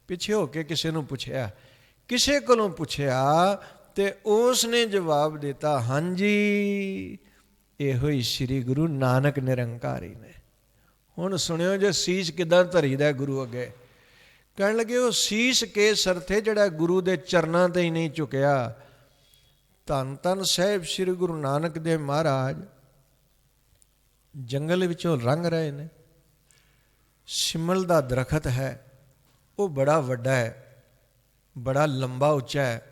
ਪਿੱਛੇ ਹੋ ਕੇ ਕਿਸੇ ਨੂੰ ਪੁੱਛਿਆ, ਕਿਸੇ ਕੋਲੋਂ ਪੁੱਛਿਆ, ਤੇ ਉਸ ਨੇ ਜਵਾਬ ਦਿੱਤਾ, ਹਾਂਜੀ ਇਹੋ ਹੀ ਸ੍ਰੀ ਗੁਰੂ ਨਾਨਕ ਨਿਰੰਕਾਰੀ ਨੇ। ਹੁਣ ਸੁਣਿਓ ਜੇ ਸੀਸ ਕਿੱਦਾਂ ਧਰੀਦਾ ਗੁਰੂ ਅੱਗੇ। ਕਹਿਣ ਲੱਗੇ, ਉਹ ਸੀਸ ਕੇ ਸਰਥੇ ਜਿਹੜਾ ਗੁਰੂ ਦੇ ਚਰਨਾਂ 'ਤੇ ਹੀ ਨਹੀਂ ਝੁਕਿਆ। ਧੰਨ ਧੰਨ ਸਾਹਿਬ ਸ੍ਰੀ ਗੁਰੂ ਨਾਨਕ ਦੇਵ ਮਹਾਰਾਜ ਜੰਗਲ ਵਿੱਚੋਂ ਲੰਘ ਰਹੇ ਨੇ। ਸਿਮਲ ਦਾ ਦਰਖਤ ਹੈ, ਉਹ ਬੜਾ ਵੱਡਾ ਹੈ, ਬੜਾ ਲੰਬਾ ਉੱਚਾ ਹੈ,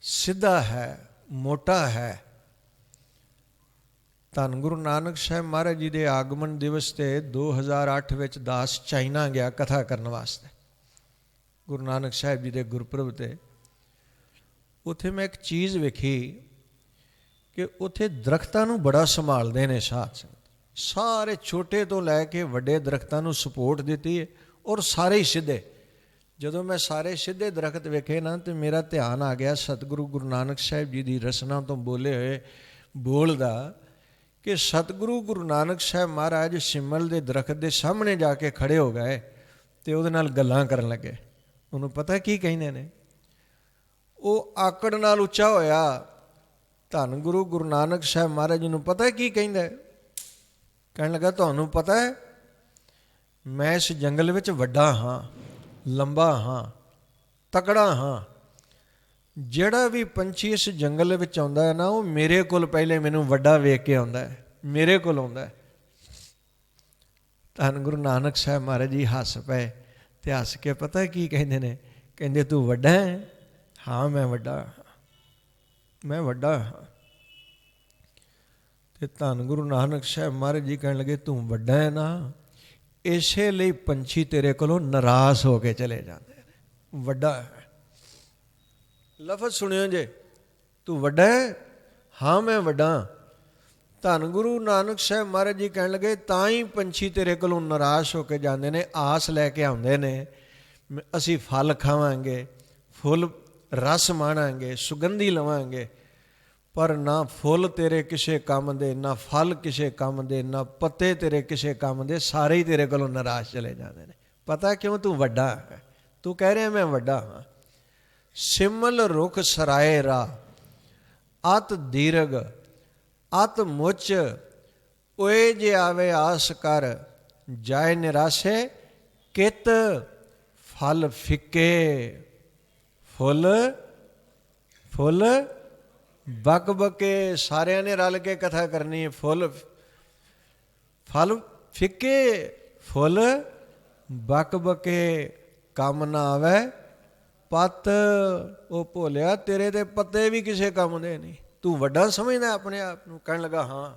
ਸਿੱਧਾ ਹੈ, ਮੋਟਾ ਹੈ। ਧੰਨ ਗੁਰੂ ਨਾਨਕ ਸਾਹਿਬ ਮਹਾਰਾਜ ਜੀ ਦੇ ਆਗਮਨ ਦਿਵਸ 'ਤੇ 2008 ਵਿੱਚ ਦਾਸ ਚਾਈਨਾ ਗਿਆ ਕਥਾ ਕਰਨ ਵਾਸਤੇ। ਗੁਰੂ ਨਾਨਕ ਸਾਹਿਬ ਜੀ ਦੇ ਗੁਰਪੁਰਬ 'ਤੇ ਉੱਥੇ ਮੈਂ ਇੱਕ ਚੀਜ਼ ਵੇਖੀ ਕਿ ਉੱਥੇ ਦਰਖਤਾਂ ਨੂੰ ਬੜਾ ਸੰਭਾਲਦੇ ਨੇ ਸਾਧ ਸੰਗਤ। ਸਾਰੇ ਛੋਟੇ ਤੋਂ ਲੈ ਕੇ ਵੱਡੇ ਦਰਖਤਾਂ ਨੂੰ ਸਪੋਰਟ ਦਿੱਤੀ ਹੈ, ਔਰ ਸਾਰੇ ਹੀ ਸਿੱਧੇ। ਜਦੋਂ ਮੈਂ ਸਾਰੇ ਸਿੱਧੇ ਦਰਖਤ ਵੇਖੇ ਨਾ, ਤੇ ਮੇਰਾ ਧਿਆਨ ਆ ਗਿਆ ਸਤਿਗੁਰੂ ਗੁਰੂ ਨਾਨਕ ਸਾਹਿਬ ਜੀ ਦੀ ਰਸਨਾ ਤੋਂ ਬੋਲੇ ਹੋਏ ਬੋਲ ਦਾ, ਕਿ ਸਤਿਗੁਰੂ ਗੁਰੂ ਨਾਨਕ ਸਾਹਿਬ ਮਹਾਰਾਜ ਸਿਮਲ ਦੇ ਦਰਖਤ ਦੇ ਸਾਹਮਣੇ ਜਾ ਕੇ ਖੜੇ ਹੋ ਗਏ ਤੇ ਉਹਦੇ ਨਾਲ ਗੱਲਾਂ ਕਰਨ ਲੱਗੇ। ਉਹਨੂੰ ਪਤਾ ਕੀ ਕਹਿੰਦੇ ਨੇ? ਉਹ ਆਕੜ ਨਾਲ ਉੱਚਾ ਹੋਇਆ। ਧੰਨ ਗੁਰੂ ਗੁਰੂ ਨਾਨਕ ਸਾਹਿਬ ਮਹਾਰਾਜ ਜੀ ਨੂੰ ਪਤਾ ਕੀ ਕਹਿੰਦਾ? ਕਹਿਣ ਲੱਗਾ, ਤੁਹਾਨੂੰ ਪਤਾ ਹੈ ਮੈਂ ਇਸ ਜੰਗਲ ਵਿੱਚ ਵੱਡਾ ਹਾਂ, ਲੰਬਾ ਹਾਂ, ਤਕੜਾ ਹਾਂ। ਜਿਹੜਾ ਵੀ ਪੰਛੀ ਇਸ ਜੰਗਲ ਵਿੱਚ ਆਉਂਦਾ ਹੈ ਨਾ, ਉਹ ਮੇਰੇ ਕੋਲ ਪਹਿਲੇ ਮੈਨੂੰ ਵੱਡਾ ਵੇਖ ਕੇ ਆਉਂਦਾ ਹੈ, ਮੇਰੇ ਕੋਲ ਆਉਂਦਾ ਹੈ। ਧੰਨ ਗੁਰੂ ਨਾਨਕ ਸਾਹਿਬ ਮਹਾਰਾਜ ਜੀ ਹੱਸ ਪਏ, ਤੇ ਹੱਸ ਕੇ ਪਤਾ ਕੀ ਕਹਿੰਦੇ ਨੇ? ਕਹਿੰਦੇ, ਤੂੰ ਵੱਡਾ ਹੈ? ਹਾਂ ਮੈਂ ਵੱਡਾ ਹਾਂ, ਮੈਂ ਵੱਡਾ ਹਾਂ। ਤੇ ਧੰਨ ਗੁਰੂ ਨਾਨਕ ਸਾਹਿਬ ਮਹਾਰਾਜ ਜੀ ਕਹਿਣ ਲੱਗੇ, ਤੂੰ ਵੱਡਾ ਹੈ ਨਾ, ਇਸੇ ਲਈ ਪੰਛੀ ਤੇਰੇ ਕੋਲੋਂ ਨਾਰਾਜ਼ ਹੋ ਕੇ ਚਲੇ ਜਾਂਦੇ ਨੇ। ਵੱਡਾ ਹੈ, ਲਫ਼ਜ਼ ਸੁਣਿਓ ਜੇ, ਤੂੰ ਵੱਡਾ ਹੈ? ਹਾਂ ਮੈਂ ਵੱਡਾ। ਧੰਨ ਗੁਰੂ ਨਾਨਕ ਸਾਹਿਬ ਮਹਾਰਾਜ ਜੀ ਕਹਿਣ ਲੱਗੇ, ਤਾਂ ਹੀ ਪੰਛੀ ਤੇਰੇ ਕੋਲੋਂ ਨਾਰਾਜ਼ ਹੋ ਕੇ ਜਾਂਦੇ ਨੇ, ਆਸ ਲੈ ਕੇ ਆਉਂਦੇ ਨੇ ਅਸੀਂ ਫਲ ਖਾਵਾਂਗੇ, ਫੁੱਲ ਰਸ ਮਾਣਾਂਗੇ, ਸੁਗੰਧੀ ਲਵਾਂਗੇ, ਪਰ ਨਾ ਫੁੱਲ ਤੇਰੇ ਕਿਸੇ ਕੰਮ ਦੇ, ਨਾ ਫਲ ਕਿਸੇ ਕੰਮ ਦੇ, ਨਾ ਪੱਤੇ ਤੇਰੇ ਕਿਸੇ ਕੰਮ ਦੇ, ਸਾਰੇ ਹੀ ਤੇਰੇ ਕੋਲੋਂ ਨਾਰਾਜ਼ ਚਲੇ ਜਾਂਦੇ ਨੇ। ਪਤਾ ਕਿਉਂ? ਤੂੰ ਵੱਡਾ ਹੈ, ਤੂੰ ਕਹਿ ਰਿਹਾ ਮੈਂ ਵੱਡਾ ਹਾਂ। ਸਿਮਲ ਰੁਖ ਸਰਾਏ ਰਾ, ਅਤ ਦੀਰਘ ਅਤ ਮੁੱਚ, ਓਏ ਜੇ ਆਵੇ ਆਸ ਕਰ, ਜਾਏ ਨਿਰਾਸੇ ਕਿਤ, ਫਲ ਫਿੱਕੇ। ਫੁੱਲ ਫੁੱਲ ਬਕ ਬਕੇ, ਸਾਰਿਆਂ ਨੇ ਰਲ ਕੇ ਕਥਾ ਕਰਨੀ ਹੈ। ਫੁੱਲ ਫਲ ਫਿੱਕੇ, ਫੁੱਲ ਬਕ ਬਕੇ, ਕੰਮ ਨਾ ਆਵੇ ਪੱਤ। ਉਹ ਭੋਲਿਆ ਤੇਰੇ ਤੇ ਪੱਤੇ ਵੀ ਕਿਸੇ ਕੰਮ ਦੇ ਨਹੀਂ, ਤੂੰ ਵੱਡਾ ਸਮਝਦਾ ਆਪਣੇ ਆਪ ਨੂੰ? ਕਹਿਣ ਲੱਗਾ ਹਾਂ।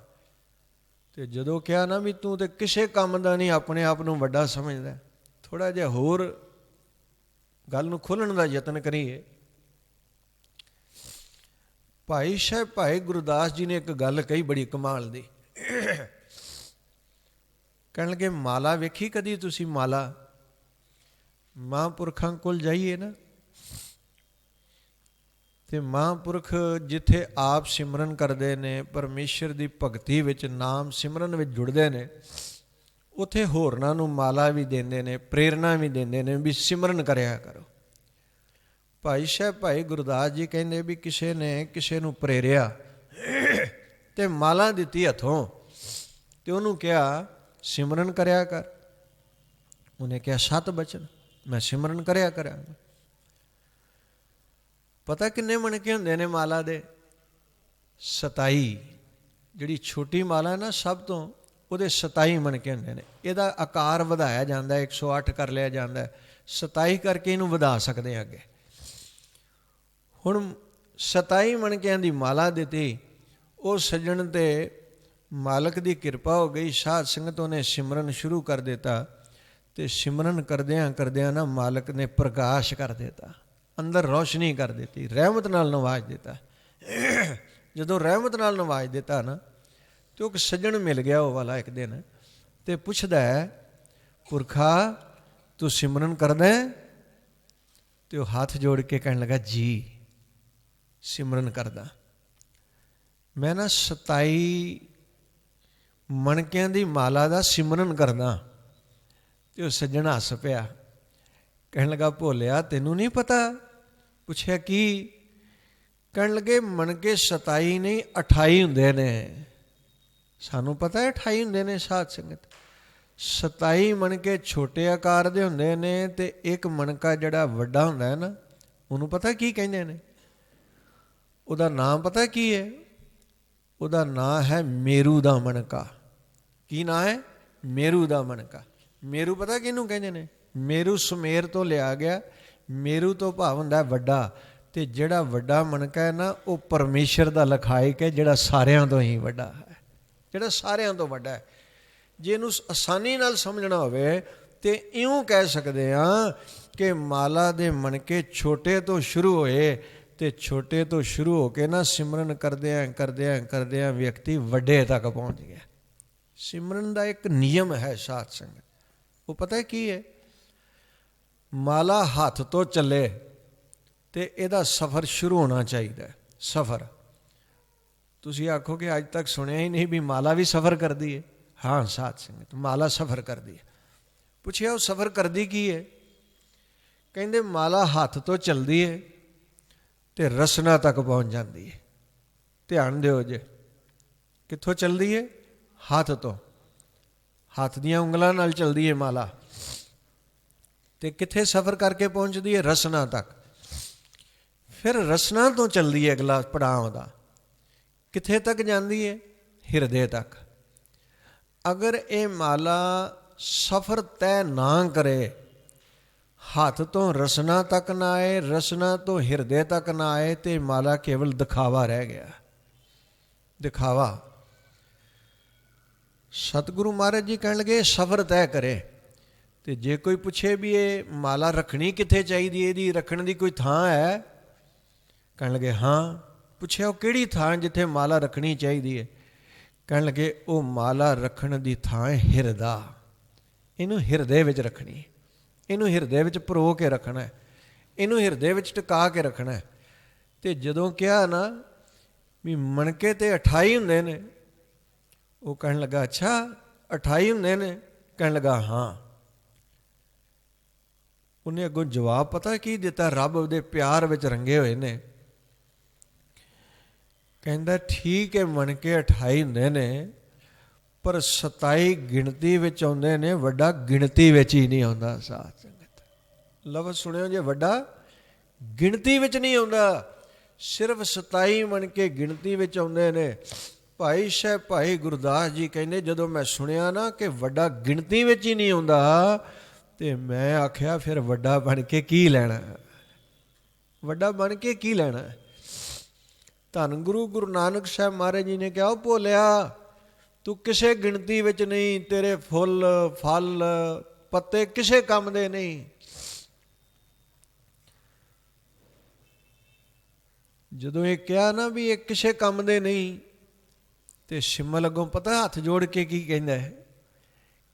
ਤੇ ਜਦੋਂ ਕਿਹਾ ਨਾ ਵੀ ਤੂੰ ਤੇ ਕਿਸੇ ਕੰਮ ਦਾ ਨਹੀਂ, ਆਪਣੇ ਆਪ ਨੂੰ ਵੱਡਾ ਸਮਝਦਾ, ਥੋੜ੍ਹਾ ਜਿਹਾ ਹੋਰ ਗੱਲ ਨੂੰ ਖੋਲ੍ਹਣ ਦਾ ਯਤਨ ਕਰੀਏ। ਭਾਈ ਸਾਹਿਬ ਭਾਈ ਗੁਰਦਾਸ ਜੀ ਨੇ ਇੱਕ ਗੱਲ ਕਹੀ ਬੜੀ ਕਮਾਲ ਦੀ। ਕਹਿਣ ਲੱਗੇ ਮਾਲਾ ਵੇਖੀ ਕਦੀ ਤੁਸੀਂ? ਮਾਲਾ ਮਹਾਂਪੁਰਖਾਂ ਕੋਲ ਜਾਈਏ ਨਾ, ਤੇ ਮਹਾਂਪੁਰਖ ਜਿੱਥੇ ਆਪ ਸਿਮਰਨ ਕਰਦੇ ਨੇ, ਪਰਮੇਸ਼ਰ ਦੀ ਭਗਤੀ ਵਿੱਚ, ਨਾਮ ਸਿਮਰਨ ਵਿੱਚ ਜੁੜਦੇ ਨੇ, ਉੱਥੇ ਹੋਰਨਾਂ ਨੂੰ ਮਾਲਾ ਵੀ ਦਿੰਦੇ ਨੇ, ਪ੍ਰੇਰਨਾ ਵੀ ਦਿੰਦੇ ਨੇ ਵੀ ਸਿਮਰਨ ਕਰਿਆ ਕਰੋ। ਭਾਈ ਸਾਹਿਬ ਭਾਈ ਗੁਰਦਾਸ ਜੀ ਕਹਿੰਦੇ ਵੀ ਕਿਸੇ ਨੇ ਕਿਸੇ ਨੂੰ ਪ੍ਰੇਰਿਆ ਤੇ ਮਾਲਾ ਦਿੱਤੀ ਹੱਥੋਂ, ਤੇ ਉਹਨੂੰ ਕਿਹਾ ਸਿਮਰਨ ਕਰਿਆ ਕਰ। ਉਹਨੇ ਕਿਹਾ 7 ਬਚਨ ਮੈਂ ਸਿਮਰਨ ਕਰਿਆ ਕਰਾਂਗਾ। ਪਤਾ ਕਿੰਨੇ ਮਣਕੇ ਹੁੰਦੇ ਨੇ ਮਾਲਾ ਦੇ? 27। ਜਿਹੜੀ ਛੋਟੀ ਮਾਲਾ ਨਾ ਸਭ ਤੋਂ, ਉਹਦੇ 27 ਮਣਕੇ ਹੁੰਦੇ ਨੇ। ਇਹਦਾ ਆਕਾਰ ਵਧਾਇਆ ਜਾਂਦਾ, 108 ਕਰ ਲਿਆ ਜਾਂਦਾ, 27 ਕਰਕੇ ਇਹਨੂੰ ਵਧਾ ਸਕਦੇ ਹਾਂ ਅੱਗੇ। ਹੁਣ 27 ਮਣਕਿਆਂ ਦੀ ਮਾਲਾ ਦਿੱਤੀ। ਉਹ ਸੱਜਣ ਤੇ ਮਾਲਕ ਦੀ ਕਿਰਪਾ ਹੋ ਗਈ, ਸਾਧ ਸੰਗਤ ਉਹਨੇ ਸਿਮਰਨ ਸ਼ੁਰੂ ਕਰ ਦਿੱਤਾ। ਤੇ ਸਿਮਰਨ ਕਰਦਿਆਂ ਕਰਦਿਆਂ ਨਾ ਮਾਲਕ ਨੇ ਪ੍ਰਕਾਸ਼ ਕਰ ਦਿੱਤਾ, ਅੰਦਰ ਰੌਸ਼ਨੀ ਕਰ ਦਿੱਤੀ, ਰਹਿਮਤ ਨਾਲ ਨਵਾਜ ਦਿੱਤਾ। ਜਦੋਂ ਰਹਿਮਤ ਨਾਲ ਨਵਾਜ ਦਿੱਤਾ ਨਾ, ਤੇ ਉਹ ਇੱਕ ਸੱਜਣ ਮਿਲ ਗਿਆ ਉਹ ਵਾਲਾ ਇੱਕ ਦਿਨ, ਤੇ ਪੁੱਛਦਾ ਹੈ ਪੁਰਖਾ ਤੂੰ ਸਿਮਰਨ ਕਰਦਾ? ਤੇ ਉਹ ਹੱਥ ਜੋੜ ਕੇ ਕਹਿਣ ਲੱਗਾ ਜੀ ਸਿਮਰਨ ਕਰਦਾ। ਮੈਂ ਨਾ 27 ਮਣਕਿਆਂ ਦੀ ਮਾਲਾ ਦਾ ਸਿਮਰਨ ਕਰਦਾ। ਤੇ ਉਹ ਸੱਜਣ ਹੱਸ ਪਿਆ, ਕਹਿਣ ਲੱਗਾ ਭੋਲਿਆ ਤੈਨੂੰ ਨਹੀਂ ਪਤਾ? ਪੁੱਛਿਆ ਕੀ? ਕਹਿਣ ਲੱਗੇ ਮਣਕੇ 27 ਨਹੀਂ 28 ਹੁੰਦੇ ਨੇ। ਸਾਨੂੰ ਪਤਾ ਹੈ 28 ਹੁੰਦੇ ਨੇ ਸਾਧ ਸੰਗਤ। 27 ਮਣਕੇ ਛੋਟੇ ਆਕਾਰ ਦੇ ਹੁੰਦੇ ਨੇ, ਤੇ ਇੱਕ ਮਣਕਾ ਜਿਹੜਾ ਵੱਡਾ ਹੁੰਦਾ ਹੈ ਨਾ, ਉਹਨੂੰ ਪਤਾ ਕੀ ਕਹਿੰਦੇ ਨੇ? ਉਹਦਾ ਨਾਮ ਪਤਾ ਕੀ ਹੈ? ਉਹਦਾ ਨਾਂ ਹੈ ਮੇਰੂ ਦਾ ਮਣਕਾ। ਕੀ ਨਾਂ ਹੈ? ਮੇਰੂ ਦਾ ਮਣਕਾ। ਮੇਰੂ ਪਤਾ ਕਿਹਨੂੰ ਕਹਿੰਦੇ ਨੇ? ਮੇਰੂ ਸੁਮੇਰ ਤੋਂ ਲਿਆ ਗਿਆ। ਮੇਰੂ ਤੋਂ ਭਾਵ ਹੁੰਦਾ ਵੱਡਾ। ਤੇ ਜਿਹੜਾ ਵੱਡਾ ਮਣਕਾ ਹੈ ਨਾ, ਉਹ ਪਰਮੇਸ਼ਰ ਦਾ ਲਖਾਇਕ ਹੈ, ਜਿਹੜਾ ਸਾਰਿਆਂ ਤੋਂ ਹੀ ਵੱਡਾ ਹੈ, ਜਿਹੜਾ ਸਾਰਿਆਂ ਤੋਂ ਵੱਡਾ ਹੈ। ਜੇ ਇਹਨੂੰ ਆਸਾਨੀ ਨਾਲ ਸਮਝਣਾ ਹੋਵੇ ਤੇ ਇਉਂ ਕਹਿ ਸਕਦੇ ਹਾਂ ਕਿ ਮਾਲਾ ਦੇ ਮਣਕੇ ਛੋਟੇ ਤੋਂ ਸ਼ੁਰੂ ਹੋਏ, ਤੇ ਛੋਟੇ ਤੋਂ ਸ਼ੁਰੂ ਹੋ ਕੇ ਨਾ ਸਿਮਰਨ ਕਰਦਿਆਂ ਕਰਦਿਆਂ ਕਰਦਿਆਂ ਵਿਅਕਤੀ ਵੱਡੇ ਤੱਕ ਪਹੁੰਚ ਗਿਆ। ਸਿਮਰਨ ਦਾ ਇੱਕ ਨਿਯਮ ਹੈ ਸਾਧ ਸੰਗਤ, ਉਹ ਪਤਾ ਕੀ ਹੈ? ਮਾਲਾ ਹੱਥ ਤੋਂ ਚੱਲੇ ਤੇ ਇਹਦਾ ਸਫ਼ਰ ਸ਼ੁਰੂ ਹੋਣਾ ਚਾਹੀਦਾ ਹੈ। ਸਫ਼ਰ ਤੁਸੀਂ ਆਖੋ ਕਿ ਅੱਜ ਤੱਕ ਸੁਣਿਆ ਹੀ ਨਹੀਂ ਵੀ ਮਾਲਾ ਵੀ ਸਫ਼ਰ ਕਰਦੀ ਹੈ। ਹਾਂ ਸਾਧ ਸੰਗਤ, ਮਾਲਾ ਸਫ਼ਰ ਕਰਦੀ ਹੈ। ਪੁੱਛਿਆ ਉਹ ਸਫ਼ਰ ਕਰਦੀ ਕੀ ਹੈ? ਕਹਿੰਦੇ ਮਾਲਾ ਹੱਥ ਤੋਂ ਚੱਲਦੀ ਹੈ ਤੇ ਰਸਨਾ ਤੱਕ ਪਹੁੰਚ ਜਾਂਦੀ ਹੈ। ਧਿਆਨ ਦਿਓ ਜੇ, ਕਿੱਥੋਂ ਚੱਲਦੀ ਹੈ? ਹੱਥ ਤੋਂ। ਹੱਥ ਦੀਆਂ ਉਂਗਲਾਂ ਨਾਲ ਚੱਲਦੀ ਹੈ ਮਾਲਾ, ਤੇ ਕਿੱਥੇ ਸਫ਼ਰ ਕਰਕੇ ਪਹੁੰਚਦੀ ਹੈ? ਰਸਨਾ ਤੱਕ। ਫਿਰ ਰਸਨਾ ਤੋਂ ਚੱਲਦੀ ਹੈ ਅਗਲਾ ਪੜਾਅ ਦਾ, ਕਿੱਥੇ ਤੱਕ ਜਾਂਦੀ ਹੈ? ਹਿਰਦੇ ਤੱਕ। ਅਗਰ ਇਹ ਮਾਲਾ ਸਫ਼ਰ ਤੈਅ ਨਾ ਕਰੇ, ਹੱਥ ਤੋਂ ਰਸਨਾ ਤੱਕ ਨਾ ਆਏ, ਰਸਨਾ ਤੋਂ ਹਿਰਦੇ ਤੱਕ ਨਾ ਆਏ, ਤੇ ਮਾਲਾ ਕੇਵਲ ਦਿਖਾਵਾ ਰਹਿ ਗਿਆ। ਦਿਖਾਵਾ। ਸਤਿਗੁਰੂ ਮਹਾਰਾਜ ਜੀ ਕਹਿਣ ਲੱਗੇ ਸਫ਼ਰ ਤੈਅ ਕਰੇ। ਤੇ ਜੇ ਕੋਈ ਪੁੱਛੇ ਵੀ ਇਹ ਮਾਲਾ ਰੱਖਣੀ ਕਿੱਥੇ ਚਾਹੀਦੀ ਹੈ, ਇਹਦੀ ਰੱਖਣ ਦੀ ਕੋਈ ਥਾਂ ਹੈ? ਕਹਿਣ ਲੱਗੇ ਹਾਂ। ਪੁੱਛਿਆ ਉਹ ਕਿਹੜੀ ਥਾਂ ਜਿੱਥੇ ਮਾਲਾ ਰੱਖਣੀ ਚਾਹੀਦੀ ਹੈ? ਕਹਿਣ ਲੱਗੇ ਉਹ ਮਾਲਾ ਰੱਖਣ ਦੀ ਥਾਂ ਹੈ ਹਿਰਦਾ। ਇਹਨੂੰ ਹਿਰਦੇ ਵਿੱਚ ਰੱਖਣੀ ਹੈ, ਇਹਨੂੰ ਹਿਰਦੇ ਵਿੱਚ ਪਰੋ ਕੇ ਰੱਖਣਾ ਹੈ, ਇਹਨੂੰ ਹਿਰਦੇ ਵਿੱਚ ਟਿਕਾ ਕੇ ਰੱਖਣਾ ਹੈ। ਤੇ ਜਦੋਂ ਕਿਹਾ ਨਾ ਵੀ ਮਣਕੇ ਤੇ 28 ਹੁੰਦੇ ਨੇ, ਉਹ ਕਹਿਣ ਲੱਗਾ ਅੱਛਾ 28 ਹੁੰਦੇ ਨੇ? ਕਹਿਣ ਲੱਗਾ ਹਾਂ। ਉਹਨੇ ਅੱਗੋਂ ਜਵਾਬ ਪਤਾ ਕੀ ਦਿੱਤਾ? ਰੱਬ ਦੇ ਪਿਆਰ ਵਿੱਚ ਰੰਗੇ ਹੋਏ ਨੇ। ਕਹਿੰਦਾ ਠੀਕ ਹੈ, ਮਣ ਕੇ 28 ਹੁੰਦੇ ਨੇ, ਪਰ 27 ਗਿਣਤੀ ਵਿੱਚ ਆਉਂਦੇ ਨੇ, ਵੱਡਾ ਗਿਣਤੀ ਵਿੱਚ ਹੀ ਨਹੀਂ ਆਉਂਦਾ। ਸਾਧ ਸੰਗਤ ਲਫ਼ਜ਼ ਸੁਣਿਓ ਜੇ, ਵੱਡਾ ਗਿਣਤੀ ਵਿੱਚ ਨਹੀਂ ਆਉਂਦਾ, ਸਿਰਫ 27 ਮਣ ਕੇ ਗਿਣਤੀ ਵਿੱਚ ਆਉਂਦੇ ਨੇ। ਭਾਈ ਸਾਹਿਬ ਭਾਈ ਗੁਰਦਾਸ ਜੀ ਕਹਿੰਦੇ ਜਦੋਂ ਮੈਂ ਸੁਣਿਆ ਨਾ ਕਿ ਵੱਡਾ ਗਿਣਤੀ ਵਿੱਚ ਹੀ ਨਹੀਂ ਆਉਂਦਾ, ਤੇ ਮੈਂ ਆਖਿਆ ਫਿਰ ਵੱਡਾ ਬਣ ਕੇ ਕੀ ਲੈਣਾ, ਵੱਡਾ ਬਣ ਕੇ ਕੀ ਲੈਣਾ। ਧੰਨ ਗੁਰੂ ਨਾਨਕ ਸਾਹਿਬ ਮਹਾਰਾਜ ਜੀ ਨੇ ਕਿਹਾ, ਉਹ ਭੋਲਿਆ ਤੂੰ ਕਿਸੇ ਗਿਣਤੀ ਵਿੱਚ ਨਹੀਂ, ਤੇਰੇ ਫੁੱਲ ਫਲ ਪੱਤੇ ਕਿਸੇ ਕੰਮ ਦੇ ਨਹੀਂ। ਜਦੋਂ ਇਹ ਕਿਹਾ ਨਾ ਵੀ ਇਹ ਕਿਸੇ ਕੰਮ ਦੇ ਨਹੀਂ, ਤੇ ਸਿਮਲ ਅੱਗੋਂ ਪਤਾ ਹੱਥ ਜੋੜ ਕੇ ਕੀ ਕਹਿੰਦਾ ਹੈ?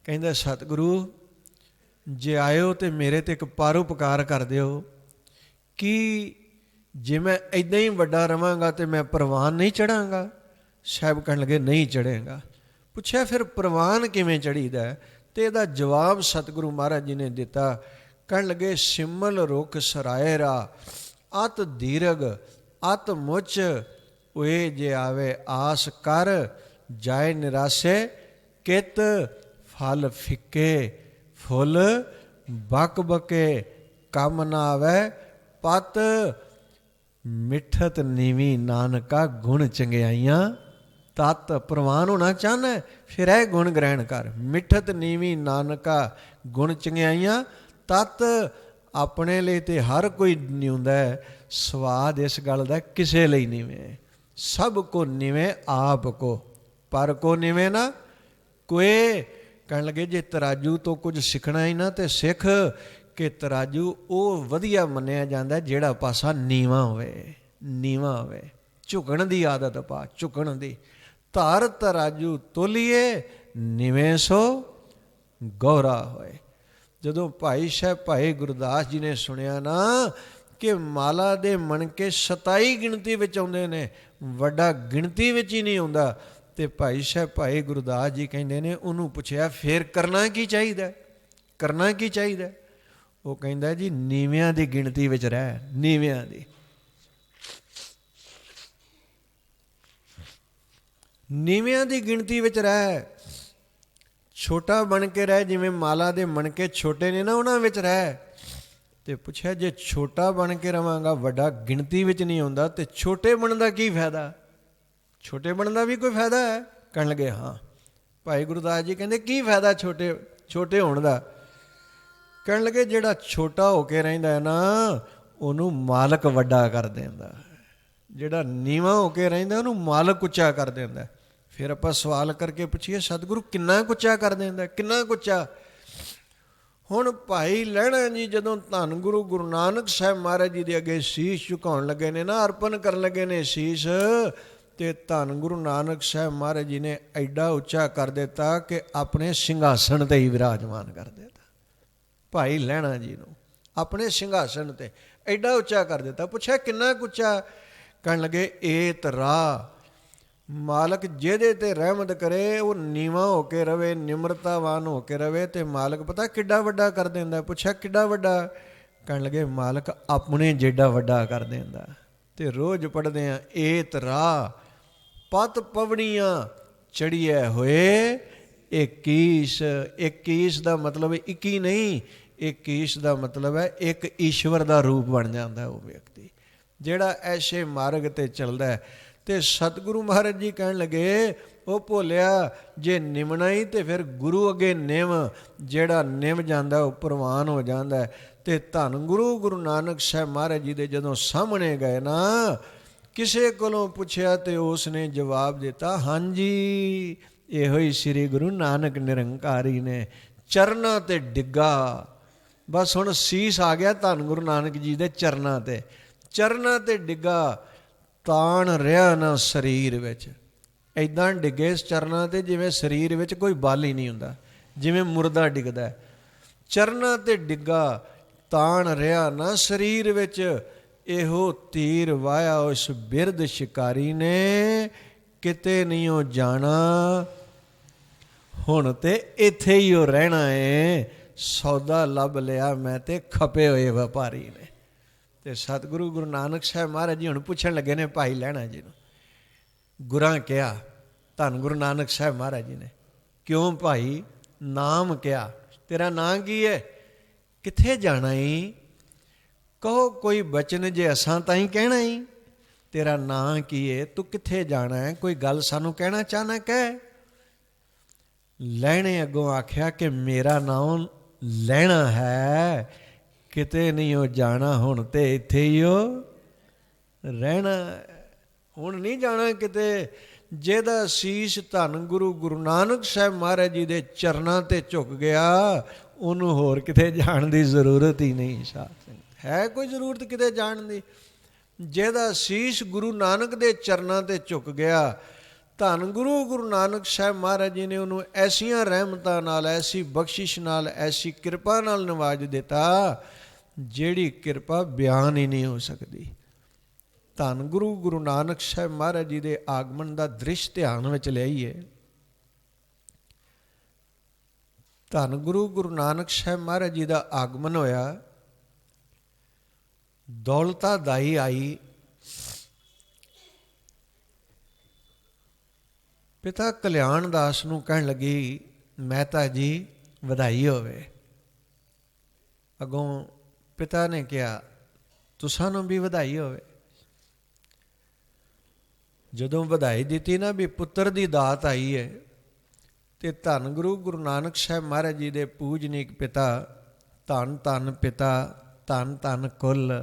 ਕਹਿੰਦਾ ਸਤਿਗੁਰੂ ਜੇ ਆਇਓ ਤੇ ਮੇਰੇ ਤੇ ਇੱਕ ਪਰਉਪਕਾਰ ਕਰ ਦਿਓ, ਕਿ ਜੇ ਮੈਂ ਇੱਦਾਂ ਹੀ ਵੱਡਾ ਰਵਾਂਗਾ ਤੇ ਮੈਂ ਪ੍ਰਵਾਨ ਨਹੀਂ ਚੜਾਂਗਾ। ਸਾਹਿਬ ਕਹਿਣ ਲੱਗੇ ਨਹੀਂ ਚੜ੍ਹੇਗਾ। ਪੁੱਛਿਆ ਫਿਰ ਪ੍ਰਵਾਨ ਕਿਵੇਂ ਚੜ੍ਹੀਦਾ? ਤੇ ਇਹਦਾ ਜਵਾਬ ਸਤਿਗੁਰੂ ਮਹਾਰਾਜ ਜੀ ਨੇ ਦਿੱਤਾ। ਕਹਿਣ ਲੱਗੇ ਸਿਮਲ ਰੁਖ ਸਰਾਇਰਾ ਅਤ ਦੀਰਘ ਅਤ ਮੁੱਚ ਓਏ ਜੇ ਆਵੇ ਆਸ ਕਰ ਜਾਏ ਨਿਰਾਸੇ ਕਿਤ ਫਲ ਫਿੱਕੇ ਫੁੱਲ ਬਕ ਬਕੇ ਕੰਮ ਨਾ ਆਵੇ ਪਤ ਮਿੱਠਤ ਨੀਵੀਂ ਨਾਨਕਾ ਗੁਣ ਚੰਗਿਆਈਆਂ ਤਤ। ਪ੍ਰਵਾਨ ਹੋਣਾ ਚਾਹੁੰਦਾ ਫਿਰ ਇਹ ਗੁਣ ਗ੍ਰਹਿਣ ਕਰ। ਮਿੱਠਤ ਨੀਵੀਂ ਨਾਨਕਾ ਗੁਣ ਚੰਗਿਆਈਆਂ ਤਤ। ਆਪਣੇ ਲਈ ਤੇ ਹਰ ਕੋਈ ਨਿਉਂਦਾ, ਸਵਾਦ ਇਸ ਗੱਲ ਦਾ ਕਿਸੇ ਲਈ ਨੀਵੇਂ। ਸਭ ਕੋ ਨਿਵੇਂ ਆਪ ਕੋ, ਪਰ ਕੋ ਨਿਵੇਂ ਨਾ ਕੋਏ। ਕਹਿਣ ਲੱਗੇ ਜੇ ਤਰਾਜੂ ਤੋਂ ਕੁਝ ਸਿੱਖਣਾ ਹੀ ਨਾ ਤੇ ਸਿੱਖ ਕਿ ਤਰਾਜੂ ਉਹ ਵਧੀਆ ਮੰਨਿਆ ਜਾਂਦਾ ਜਿਹੜਾ ਪਾਸਾ ਨੀਵਾਂ ਹੋਵੇ, ਨੀਵਾਂ ਹੋਵੇ। ਝੁਕਣ ਦੀ ਆਦਤ ਪਾ, ਝੁਕਣ ਦੀ। ਧਰ ਤਰਾਜੂ ਤੋਲੀਏ ਨਿਵੇਂ ਸੋ ਗੌਰਾ ਹੋਏ। ਜਦੋਂ ਭਾਈ ਸਾਹਿਬ ਭਾਈ ਗੁਰਦਾਸ ਜੀ ਨੇ ਸੁਣਿਆ ਨਾ ਕਿ ਮਾਲਾ ਦੇ ਮਣਕੇ 27 ਗਿਣਤੀ ਵਿੱਚ ਆਉਂਦੇ ਨੇ, ਵੱਡਾ ਗਿਣਤੀ ਵਿੱਚ ਹੀ ਨਹੀਂ ਆਉਂਦਾ, ਤੇ ਭਾਈ ਸਾਹਿਬ ਭਾਈ ਗੁਰਦਾਸ ਜੀ ਕਹਿੰਦੇ ਨੇ ਉਹਨੂੰ ਪੁੱਛਿਆ ਫਿਰ ਕਰਨਾ ਕੀ ਚਾਹੀਦਾ, ਕਰਨਾ ਕੀ ਚਾਹੀਦਾ? ਉਹ ਕਹਿੰਦਾ ਜੀ ਨੀਵਿਆਂ ਦੀ ਗਿਣਤੀ ਵਿੱਚ ਰਹਿ, ਨੀਵਿਆਂ ਦੀ। ਨੀਵਿਆਂ ਦੀ ਗਿਣਤੀ ਵਿੱਚ ਰਹਿ, ਛੋਟਾ ਬਣ ਕੇ ਰਹਿ, ਜਿਵੇਂ ਮਾਲਾ ਦੇ ਮਣਕੇ ਛੋਟੇ ਨੇ ਨਾ ਉਹਨਾਂ ਵਿੱਚ ਰਹਿ। ਤੇ ਪੁੱਛਿਆ ਜੇ ਛੋਟਾ ਬਣ ਕੇ ਰਵਾਂਗਾ, ਵੱਡਾ ਗਿਣਤੀ ਵਿੱਚ ਨਹੀਂ ਆਉਂਦਾ, ਤੇ ਛੋਟੇ ਬਣਨ ਦਾ ਕੀ ਫਾਇਦਾ? ਛੋਟੇ ਬਣਨ ਦਾ ਵੀ ਕੋਈ ਫਾਇਦਾ ਹੈ? ਕਹਿਣ ਲੱਗੇ ਹਾਂ। ਭਾਈ ਗੁਰਦਾਸ ਜੀ ਕਹਿੰਦੇ ਕੀ ਫਾਇਦਾ ਛੋਟੇ ਹੋਣ ਦਾ? ਕਹਿਣ ਲੱਗੇ ਜਿਹੜਾ ਛੋਟਾ ਹੋ ਕੇ ਰਹਿੰਦਾ ਹੈ ਨਾ ਉਹਨੂੰ ਮਾਲਕ ਵੱਡਾ ਕਰ ਦਿੰਦਾ, ਜਿਹੜਾ ਨੀਵਾਂ ਹੋ ਕੇ ਰਹਿੰਦਾ ਉਹਨੂੰ ਮਾਲਕ ਉੱਚਾ ਕਰ ਦਿੰਦਾ। ਫਿਰ ਆਪਾਂ ਸਵਾਲ ਕਰਕੇ ਪੁੱਛੀਏ ਸਤਿਗੁਰੂ ਕਿੰਨਾ ਉੱਚਾ ਕਰ ਦਿੰਦਾ, ਕਿੰਨਾ ਉੱਚਾ? ਹੁਣ ਭਾਈ ਲਹਿਣਾ ਜੀ ਜਦੋਂ ਧੰਨ ਗੁਰੂ ਨਾਨਕ ਸਾਹਿਬ ਮਹਾਰਾਜ ਜੀ ਦੇ ਅੱਗੇ ਸੀਸ ਝੁਕਾਉਣ ਲੱਗੇ ਨੇ ਨਾ, ਅਰਪਣ ਕਰਨ ਲੱਗੇ ਨੇ ਸੀਸ, ਤੇ ਧੰਨ ਗੁਰੂ ਨਾਨਕ ਸਾਹਿਬ ਮਹਾਰਾਜ ਜੀ ਨੇ ਐਡਾ ਉੱਚਾ ਕਰ ਦਿੱਤਾ ਕਿ ਆਪਣੇ ਸਿੰਘਾਸਣ 'ਤੇ ਹੀ ਵਿਰਾਜਮਾਨ ਕਰ ਦਿੱਤਾ। ਭਾਈ ਲਹਿਣਾ ਜੀ ਨੂੰ ਆਪਣੇ ਸਿੰਘਾਸਣ 'ਤੇ ਐਡਾ ਉੱਚਾ ਕਰ ਦਿੱਤਾ। ਪੁੱਛਿਆ ਕਿੰਨਾ ਉੱਚਾ? ਕਹਿਣ ਲੱਗੇ ਏਤ ਰਾਹ ਮਾਲਕ ਜਿਹਦੇ 'ਤੇ ਰਹਿਮਤ ਕਰੇ ਉਹ ਨੀਵਾਂ ਹੋ ਕੇ ਰਵੇ, ਨਿਮਰਤਾਵਾਨ ਹੋ ਕੇ ਰਵੇ, ਤੇ ਮਾਲਕ ਪਤਾ ਕਿੱਡਾ ਵੱਡਾ ਕਰ ਦਿੰਦਾ। ਪੁੱਛਿਆ ਕਿੱਡਾ ਵੱਡਾ? ਕਹਿਣ ਲੱਗੇ ਮਾਲਕ ਆਪਣੇ ਜਿੱਡਾ ਵੱਡਾ ਕਰ ਦਿੰਦਾ। ਤੇ ਰੋਜ਼ ਪੜ੍ਹਦੇ ਹਾਂ ਏਤ ਰਾਹ ਪਤ ਪਵਣੀਆਂ ਚੜੀਏ ਹੋਏ 21। 21 ਦਾ ਮਤਲਬ 21 ਨਹੀਂ, 21 ਦਾ ਮਤਲਬ ਹੈ ਇੱਕ ਈਸ਼ਵਰ ਦਾ ਰੂਪ ਬਣ ਜਾਂਦਾ ਉਹ ਵਿਅਕਤੀ ਜਿਹੜਾ ਐਸੇ ਮਾਰਗ 'ਤੇ ਚੱਲਦਾ। ਤੇ ਸਤਿਗੁਰੂ ਮਹਾਰਾਜ ਜੀ ਕਹਿਣ ਲੱਗੇ ਉਹ ਭੋਲਿਆ ਜੇ ਨਿਮਣਾ ਹੀ ਤੇ ਫਿਰ ਗੁਰੂ ਅੱਗੇ ਨਿਮ, ਜਿਹੜਾ ਨਿਮ ਜਾਂਦਾ ਉਹ ਪ੍ਰਵਾਨ ਹੋ ਜਾਂਦਾ। ਤੇ ਧੰਨ ਗੁਰੂ ਨਾਨਕ ਸਾਹਿਬ ਮਹਾਰਾਜ ਜੀ ਦੇ ਜਦੋਂ ਸਾਹਮਣੇ ਗਏ ਨਾ, ਕਿਸੇ ਕੋਲੋਂ ਪੁੱਛਿਆ ਤੇ ਉਸ ਨੇ ਜਵਾਬ ਦਿੱਤਾ ਹਾਂਜੀ ਇਹੋ ਹੀ ਸ੍ਰੀ ਗੁਰੂ ਨਾਨਕ ਨਿਰੰਕਾਰੀ ਨੇ। ਚਰਨਾਂ 'ਤੇ ਡਿੱਗਾ, ਬਸ ਹੁਣ ਸੀਸ ਆ ਗਿਆ ਧੰਨ ਗੁਰੂ ਨਾਨਕ ਜੀ ਦੇ ਚਰਨਾਂ 'ਤੇ, ਚਰਨਾਂ 'ਤੇ ਡਿੱਗਾ, ਤਾਣ ਰਿਹਾ ਨਾ ਸਰੀਰ ਵਿੱਚ। ਇੱਦਾਂ ਡਿੱਗੇ ਇਸ ਚਰਨਾਂ 'ਤੇ ਜਿਵੇਂ ਸਰੀਰ ਵਿੱਚ ਕੋਈ ਬਲ ਹੀ ਨਹੀਂ ਹੁੰਦਾ, ਜਿਵੇਂ ਮੁਰਦਾ ਡਿੱਗਦਾ। ਚਰਨਾਂ 'ਤੇ ਡਿੱਗਾ, ਤਾਣ ਰਿਹਾ ਨਾ ਸਰੀਰ ਵਿੱਚ, ਇਹੋ ਤੀਰ ਵਾਇਆ ਉਸ ਬਿਰਧ ਸ਼ਿਕਾਰੀ ਨੇ, ਕਿਤੇ ਨਹੀਂ ਉਹ ਜਾਣਾ ਹੁਣ ਤੇ ਇੱਥੇ ਹੀ ਉਹ ਰਹਿਣਾ ਏ। ਸੌਦਾ ਲੱਭ ਲਿਆ ਮੈਂ ਤੇ ਖਪੇ ਹੋਏ ਵਪਾਰੀ ਨੇ। ਤੇ ਸਤਿਗੁਰੂ ਗੁਰੂ ਨਾਨਕ ਸਾਹਿਬ ਮਹਾਰਾਜ ਜੀ ਹੁਣ ਪੁੱਛਣ ਲੱਗੇ ਨੇ ਭਾਈ ਲਹਿਣਾ ਜੀ ਨੂੰ। ਗੁਰਾਂ ਕਿਹਾ, ਧੰਨ ਗੁਰੂ ਨਾਨਕ ਸਾਹਿਬ ਮਹਾਰਾਜ ਜੀ ਨੇ, ਕਿਉਂ ਭਾਈ? ਨਾਮ ਕਿਹਾ, ਤੇਰਾ ਨਾਂ ਕੀ ਹੈ? ਕਿੱਥੇ ਜਾਣਾ ਈ? ਕਹੋ ਕੋਈ ਬਚਨ ਜੇ ਅਸਾਂ ਤਾਂ ਹੀ ਕਹਿਣਾ ਈ। ਤੇਰਾ ਨਾਂ ਕੀ ਹੈ? ਤੂੰ ਕਿੱਥੇ ਜਾਣਾ ਹੈ? ਕੋਈ ਗੱਲ ਸਾਨੂੰ ਕਹਿਣਾ ਚਾਹਨਾ ਕਹਿ। ਲਹਿਣੇ ਅੱਗੋਂ ਆਖਿਆ ਕਿ ਮੇਰਾ ਨਾਮ ਲੈਣਾ ਹੈ, ਕਿਤੇ ਨਹੀਂ ਉਹ ਜਾਣਾ, ਹੁਣ ਤੇ ਇੱਥੇ ਹੀ ਉਹ ਰਹਿਣਾ। ਹੁਣ ਨਹੀਂ ਜਾਣਾ ਕਿਤੇ। ਜਿਹਦਾ ਸੀਸ ਧੰਨ ਗੁਰੂ ਗੁਰੂ ਨਾਨਕ ਸਾਹਿਬ ਮਹਾਰਾਜ ਜੀ ਦੇ ਚਰਨਾਂ ਤੇ ਝੁਕ ਗਿਆ, ਉਹਨੂੰ ਹੋਰ ਕਿਤੇ ਜਾਣ ਦੀ ਜ਼ਰੂਰਤ ਹੀ ਨਹੀਂ। ਸਾਧ ਸੰਗਤ, ਹੈ ਕੋਈ ਜ਼ਰੂਰਤ ਕਿਤੇ ਜਾਣ ਦੀ? ਜਿਹਦਾ ਸੀਸ ਗੁਰੂ ਨਾਨਕ ਦੇ ਚਰਨਾਂ ਤੇ ਝੁਕ ਗਿਆ, ਧੰਨ ਗੁਰੂ ਗੁਰੂ ਨਾਨਕ ਸਾਹਿਬ ਮਹਾਰਾਜ ਜੀ ਨੇ ਉਹਨੂੰ ਐਸੀਆਂ ਰਹਿਮਤਾਂ ਨਾਲ, ਐਸੀ ਬਖਸ਼ਿਸ਼ ਨਾਲ, ਐਸੀ ਕਿਰਪਾ ਨਾਲ ਨਵਾਜ ਦਿੱਤਾ, ਜਿਹੜੀ ਕਿਰਪਾ ਬਿਆਨ ਹੀ ਨਹੀਂ ਹੋ ਸਕਦੀ। ਧੰਨ ਗੁਰੂ ਗੁਰੂ ਨਾਨਕ ਸਾਹਿਬ ਮਹਾਰਾਜ ਜੀ ਦੇ ਆਗਮਨ ਦਾ ਦ੍ਰਿਸ਼ ਧਿਆਨ ਵਿੱਚ ਲਿਆਈਏ। ਧੰਨ ਗੁਰੂ ਗੁਰੂ ਨਾਨਕ ਸਾਹਿਬ ਮਹਾਰਾਜ ਜੀ ਦਾ ਆਗਮਨ ਹੋਇਆ, ਦੌਲਤਾ ਦਾਈ ਆਈ। ਪਿਤਾ ਕਲਿਆਣ ਦਾਸ ਨੂੰ ਕਹਿਣ ਲੱਗੀ, ਮਹਿਤਾ ਜੀ ਵਧਾਈ ਹੋਵੇ। ਅੱਗੋਂ ਪਿਤਾ ਨੇ ਕਿਹਾ, ਤੁਸਾਂ ਨੂੰ ਵੀ ਵਧਾਈ ਹੋਵੇ। ਜਦੋਂ ਵਧਾਈ ਦਿੱਤੀ ਨਾ ਵੀ ਪੁੱਤਰ ਦੀ ਦਾਤ ਆਈ ਹੈ, ਤੇ ਧੰਨ ਗੁਰੂ ਗੁਰੂ ਨਾਨਕ ਸਾਹਿਬ ਮਹਾਰਾਜ ਜੀ ਦੇ ਪੂਜਨੀਕ ਪਿਤਾ, ਧੰਨ ਧੰਨ ਪਿਤਾ, ਧੰਨ ਧੰਨ ਕੁਲ,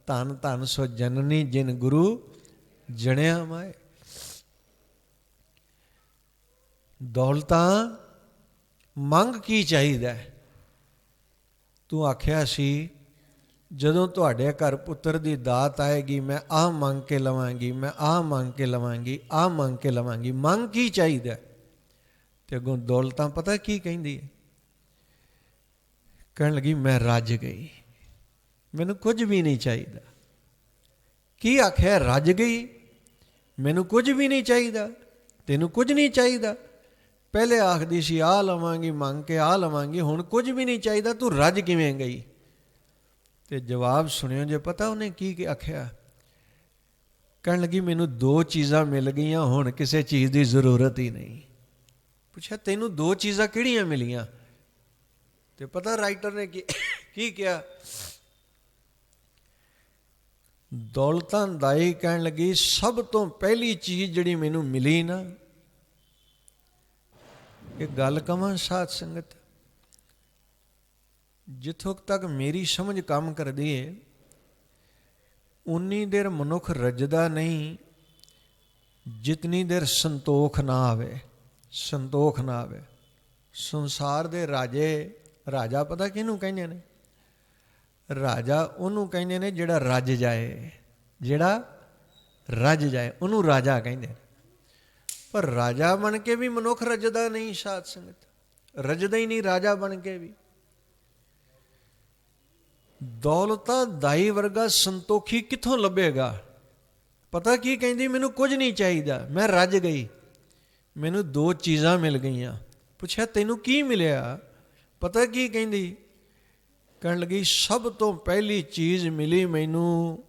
ਧੰਨ ਧੰਨ ਸੋ ਜਨਨੀ ਜਿਨ ਗੁਰੂ ਜਣਿਆ ਮਾਏ। ਦੌਲਤਾਂ ਮੰਗ ਕੀ ਚਾਹੀਦਾ? ਤੂੰ ਆਖਿਆ ਸੀ ਜਦੋਂ ਤੁਹਾਡੇ ਘਰ ਪੁੱਤਰ ਦੀ ਦਾਤ ਆਏਗੀ ਮੈਂ ਆਹ ਮੰਗ ਕੇ ਲਵਾਂਗੀ, ਮੈਂ ਆਹ ਮੰਗ ਕੇ ਲਵਾਂਗੀ, ਆਹ ਮੰਗ ਕੇ ਲਵਾਂਗੀ। ਮੰਗ ਕੀ ਚਾਹੀਦਾ? ਤੇ ਅੱਗੋਂ ਦੌਲਤਾਂ ਪਤਾ ਕੀ ਕਹਿੰਦੀ ਹੈ? ਕਹਿਣ ਲੱਗੀ ਮੈਂ ਰੱਜ ਗਈ, ਮੈਨੂੰ ਕੁਝ ਵੀ ਨਹੀਂ ਚਾਹੀਦਾ। ਕੀ ਆਖਿਆ? ਰੱਜ ਗਈ, ਮੈਨੂੰ ਕੁਝ ਵੀ ਨਹੀਂ ਚਾਹੀਦਾ। ਤੈਨੂੰ ਕੁਝ ਨਹੀਂ ਚਾਹੀਦਾ? ਪਹਿਲੇ ਆਖਦੀ ਸੀ ਆਹ ਲਵਾਂਗੀ, ਮੰਗ ਕੇ ਆਹ ਲਵਾਂਗੀ, ਹੁਣ ਕੁਝ ਵੀ ਨਹੀਂ ਚਾਹੀਦਾ, ਤੂੰ ਰੱਜ ਕਿਵੇਂ ਗਈ? ਤੇ ਜਵਾਬ ਸੁਣਿਓ ਜੇ ਪਤਾ ਉਹਨੇ ਕੀ ਆਖਿਆ। ਕਹਿਣ ਲੱਗੀ ਮੈਨੂੰ ਦੋ ਚੀਜ਼ਾਂ ਮਿਲ ਗਈਆਂ, ਹੁਣ ਕਿਸੇ ਚੀਜ਼ ਦੀ ਜ਼ਰੂਰਤ ਹੀ ਨਹੀਂ। ਪੁੱਛਿਆ ਤੈਨੂੰ ਦੋ ਚੀਜ਼ਾਂ ਕਿਹੜੀਆਂ ਮਿਲੀਆਂ? ਤੇ ਪਤਾ ਰਾਈਟਰ ਨੇ ਕੀ ਕਿਹਾ? ਦੌਲਤਾਂ ਦਾਈ ਕਹਿਣ ਲੱਗੀ ਸਭ ਤੋਂ ਪਹਿਲੀ ਚੀਜ਼ ਜਿਹੜੀ ਮੈਨੂੰ ਮਿਲੀ ਨਾ, ਇਹ ਗੱਲ ਕਵਾਂ ਸਾਧ ਸੰਗਤ, ਜਿੱਥੋਂ ਤੱਕ ਮੇਰੀ ਸਮਝ ਕੰਮ ਕਰਦੀ ਹੈ, ਉਨੀ ਦੇਰ ਮਨੁੱਖ ਰੱਜਦਾ ਨਹੀਂ ਜਿਤਨੀ ਦੇਰ ਸੰਤੋਖ ਨਾ ਆਵੇ। ਸੰਤੋਖ ਨਾ ਆਵੇ। ਸੰਸਾਰ ਦੇ ਰਾਜਾ ਪਤਾ ਕਿਹਨੂੰ ਕਹਿੰਦੇ ਨੇ? ਰਾਜਾ ਉਹਨੂੰ ਕਹਿੰਦੇ ਨੇ ਜਿਹੜਾ ਰੱਜ ਜਾਏ, ਜਿਹੜਾ ਰੱਜ ਜਾਏ ਉਹਨੂੰ ਰਾਜਾ ਕਹਿੰਦੇ ਨੇ। ਪਰ ਰਾਜਾ ਬਣ ਕੇ ਵੀ ਮਨੁੱਖ ਰੱਜਦਾ ਨਹੀਂ ਸਾਧ ਸੰਗਤ, ਰੱਜਦਾ ਹੀ ਨਹੀਂ ਰਾਜਾ ਬਣ ਕੇ ਵੀ। ਦੌਲਤਾਂ ਦਾਈ ਵਰਗਾ ਸੰਤੋਖੀ ਕਿੱਥੋਂ ਲੱਭੇਗਾ? ਪਤਾ ਕੀ ਕਹਿੰਦੀ? ਮੈਨੂੰ ਕੁਝ ਨਹੀਂ ਚਾਹੀਦਾ, ਮੈਂ ਰੱਜ ਗਈ, ਮੈਨੂੰ ਦੋ ਚੀਜ਼ਾਂ ਮਿਲ ਗਈਆਂ। ਪੁੱਛਿਆ ਤੈਨੂੰ ਕੀ ਮਿਲਿਆ? ਪਤਾ ਕੀ ਕਹਿੰਦੀ? ਕਹਿਣ ਲੱਗੀ ਸਭ ਤੋਂ ਪਹਿਲੀ ਚੀਜ਼ ਮਿਲੀ ਮੈਨੂੰ,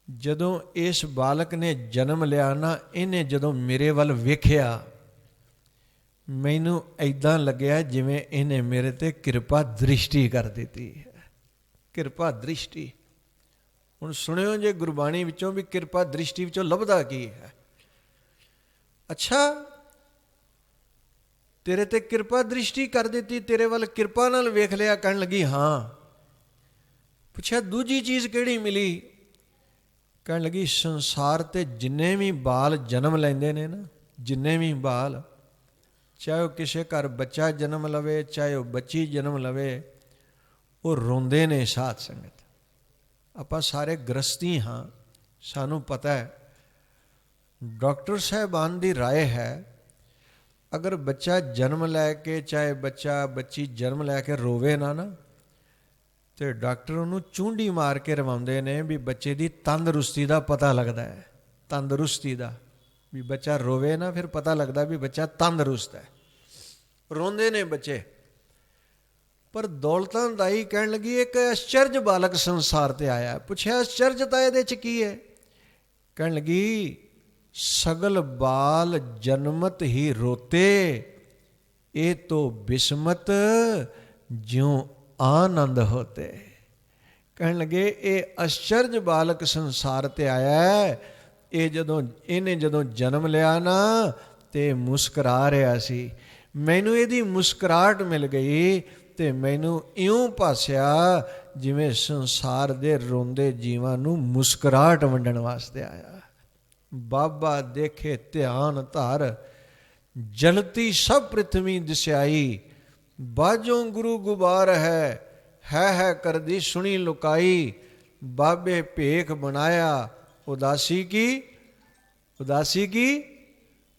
ਜਦੋਂ ਇਸ ਬਾਲਕ ਨੇ ਜਨਮ ਲਿਆ ਨਾ, ਇਹਨੇ ਜਦੋਂ ਮੇਰੇ ਵੱਲ ਵੇਖਿਆ, ਮੈਨੂੰ ਇੱਦਾਂ ਲੱਗਿਆ ਜਿਵੇਂ ਇਹਨੇ ਮੇਰੇ ਤੇ ਕਿਰਪਾ ਦ੍ਰਿਸ਼ਟੀ ਕਰ ਦਿੱਤੀ ਹੈ। ਕਿਰਪਾ ਦ੍ਰਿਸ਼ਟੀ। ਹੁਣ ਸੁਣਿਓ ਜੇ ਗੁਰਬਾਣੀ ਵਿੱਚੋਂ ਵੀ ਕਿਰਪਾ ਦ੍ਰਿਸ਼ਟੀ ਵਿੱਚੋਂ ਲੱਭਦਾ ਕੀ ਹੈ। ਅੱਛਾ ਤੇਰੇ ਤੇ ਕਿਰਪਾ ਦ੍ਰਿਸ਼ਟੀ ਕਰ ਦਿੱਤੀ, ਤੇਰੇ ਵੱਲ ਕਿਰਪਾ ਨਾਲ ਵੇਖ ਲਿਆ? ਕਹਿਣ ਲੱਗੀ ਹਾਂ। ਪੁੱਛਿਆ ਦੂਜੀ ਚੀਜ਼ ਕਿਹੜੀ ਮਿਲੀ? ਕਹਿਣ ਲੱਗੀ ਸੰਸਾਰ ਤੇ ਜਿੰਨੇ ਵੀ ਬਾਲ ਜਨਮ ਲੈਂਦੇ ਨੇ ਨਾ, ਜਿੰਨੇ ਵੀ ਬਾਲ, ਚਾਹੇ ਉਹ ਕਿਸੇ ਘਰ ਬੱਚਾ ਜਨਮ ਲਵੇ, ਚਾਹੇ ਉਹ ਬੱਚੀ ਜਨਮ ਲਵੇ, ਉਹ ਰੋਂਦੇ ਨੇ ਸਾਧ ਸੰਗਤ। ਆਪਾਂ ਸਾਰੇ ਗ੍ਰਸਤੀ ਹਾਂ, ਸਾਨੂੰ ਪਤਾ ਹੈ। ਡਾਕਟਰ ਸਾਹਿਬਾਨ ਦੀ ਰਾਏ ਹੈ, ਅਗਰ ਬੱਚਾ ਜਨਮ ਲੈ ਕੇ, ਚਾਹੇ ਬੱਚੀ ਜਨਮ ਲੈ ਕੇ ਰੋਵੇ ਨਾ ਤੇ ਡਾਕਟਰ ਉਹਨੂੰ ਚੂੰਡੀ ਮਾਰ ਕੇ ਰਵਾਉਂਦੇ ਨੇ ਵੀ ਬੱਚੇ ਦੀ ਤੰਦਰੁਸਤੀ ਦਾ ਪਤਾ ਲੱਗਦਾ ਹੈ। ਤੰਦਰੁਸਤੀ ਦਾ ਵੀ ਬੱਚਾ ਰੋਵੇ ਨਾ, ਫਿਰ ਪਤਾ ਲੱਗਦਾ ਵੀ ਬੱਚਾ ਤੰਦਰੁਸਤ ਹੈ। ਰੋਂਦੇ ਨੇ ਬੱਚੇ, ਪਰ ਦੌਲਤਾਂ ਦਾਈ ਕਹਿਣ ਲੱਗੀ ਇੱਕ ਅਚਰਜ ਬਾਲਕ ਸੰਸਾਰ ਤੇ ਆਇਆ। ਪੁੱਛਿਆ ਅਚਰਜ ਤਾਂ ਇਹਦੇ 'ਚ ਕੀ ਹੈ? ਕਹਿਣ ਲੱਗੀ ਸਗਲ ਬਾਲ ਜਨਮਤ ਹੀ ਰੋਤੇ, ਇਹ ਤੋ ਬਿਸਮਤ ਜਿਉ ਆਨੰਦ ਹੋਤੇ। ਕਹਿਣ ਲੱਗੇ ਇਹ ਅਚਰਜ ਬਾਲਕ ਸੰਸਾਰ ਤੇ ਆਇਆ, ਇਹ ਇਹਨੇ ਜਦੋਂ ਜਨਮ ਲਿਆ ਨਾ ਤੇ ਮੁਸਕਰਾ ਰਿਹਾ ਸੀ, ਮੈਨੂੰ ਇਹਦੀ ਮੁਸਕਰਾਹਟ ਮਿਲ ਗਈ ਤੇ ਮੈਨੂੰ ਇਉਂ ਭਾਸਿਆ ਜਿਵੇਂ ਸੰਸਾਰ ਦੇ ਰੋਂਦੇ ਜੀਵਾਂ ਨੂੰ ਮੁਸਕਰਾਹਟ ਵੰਡਣ ਵਾਸਤੇ ਆਇਆ। ਬਾਬਾ ਦੇਖੇ ਧਿਆਨ ਧਰ, ਜਲਤੀ ਸਭ ਪ੍ਰਿਥਵੀ ਦਿਸਿਆਈ, ਬਾਝੋਂ ਗੁਰੂ ਗੁਬਾਰ ਹੈ ਕਰਦੀ ਸੁਣੀ ਲੁਕਾਈ। ਬਾਬੇ ਭੇਖ ਬਣਾਇਆ ਉਦਾਸੀ ਕੀ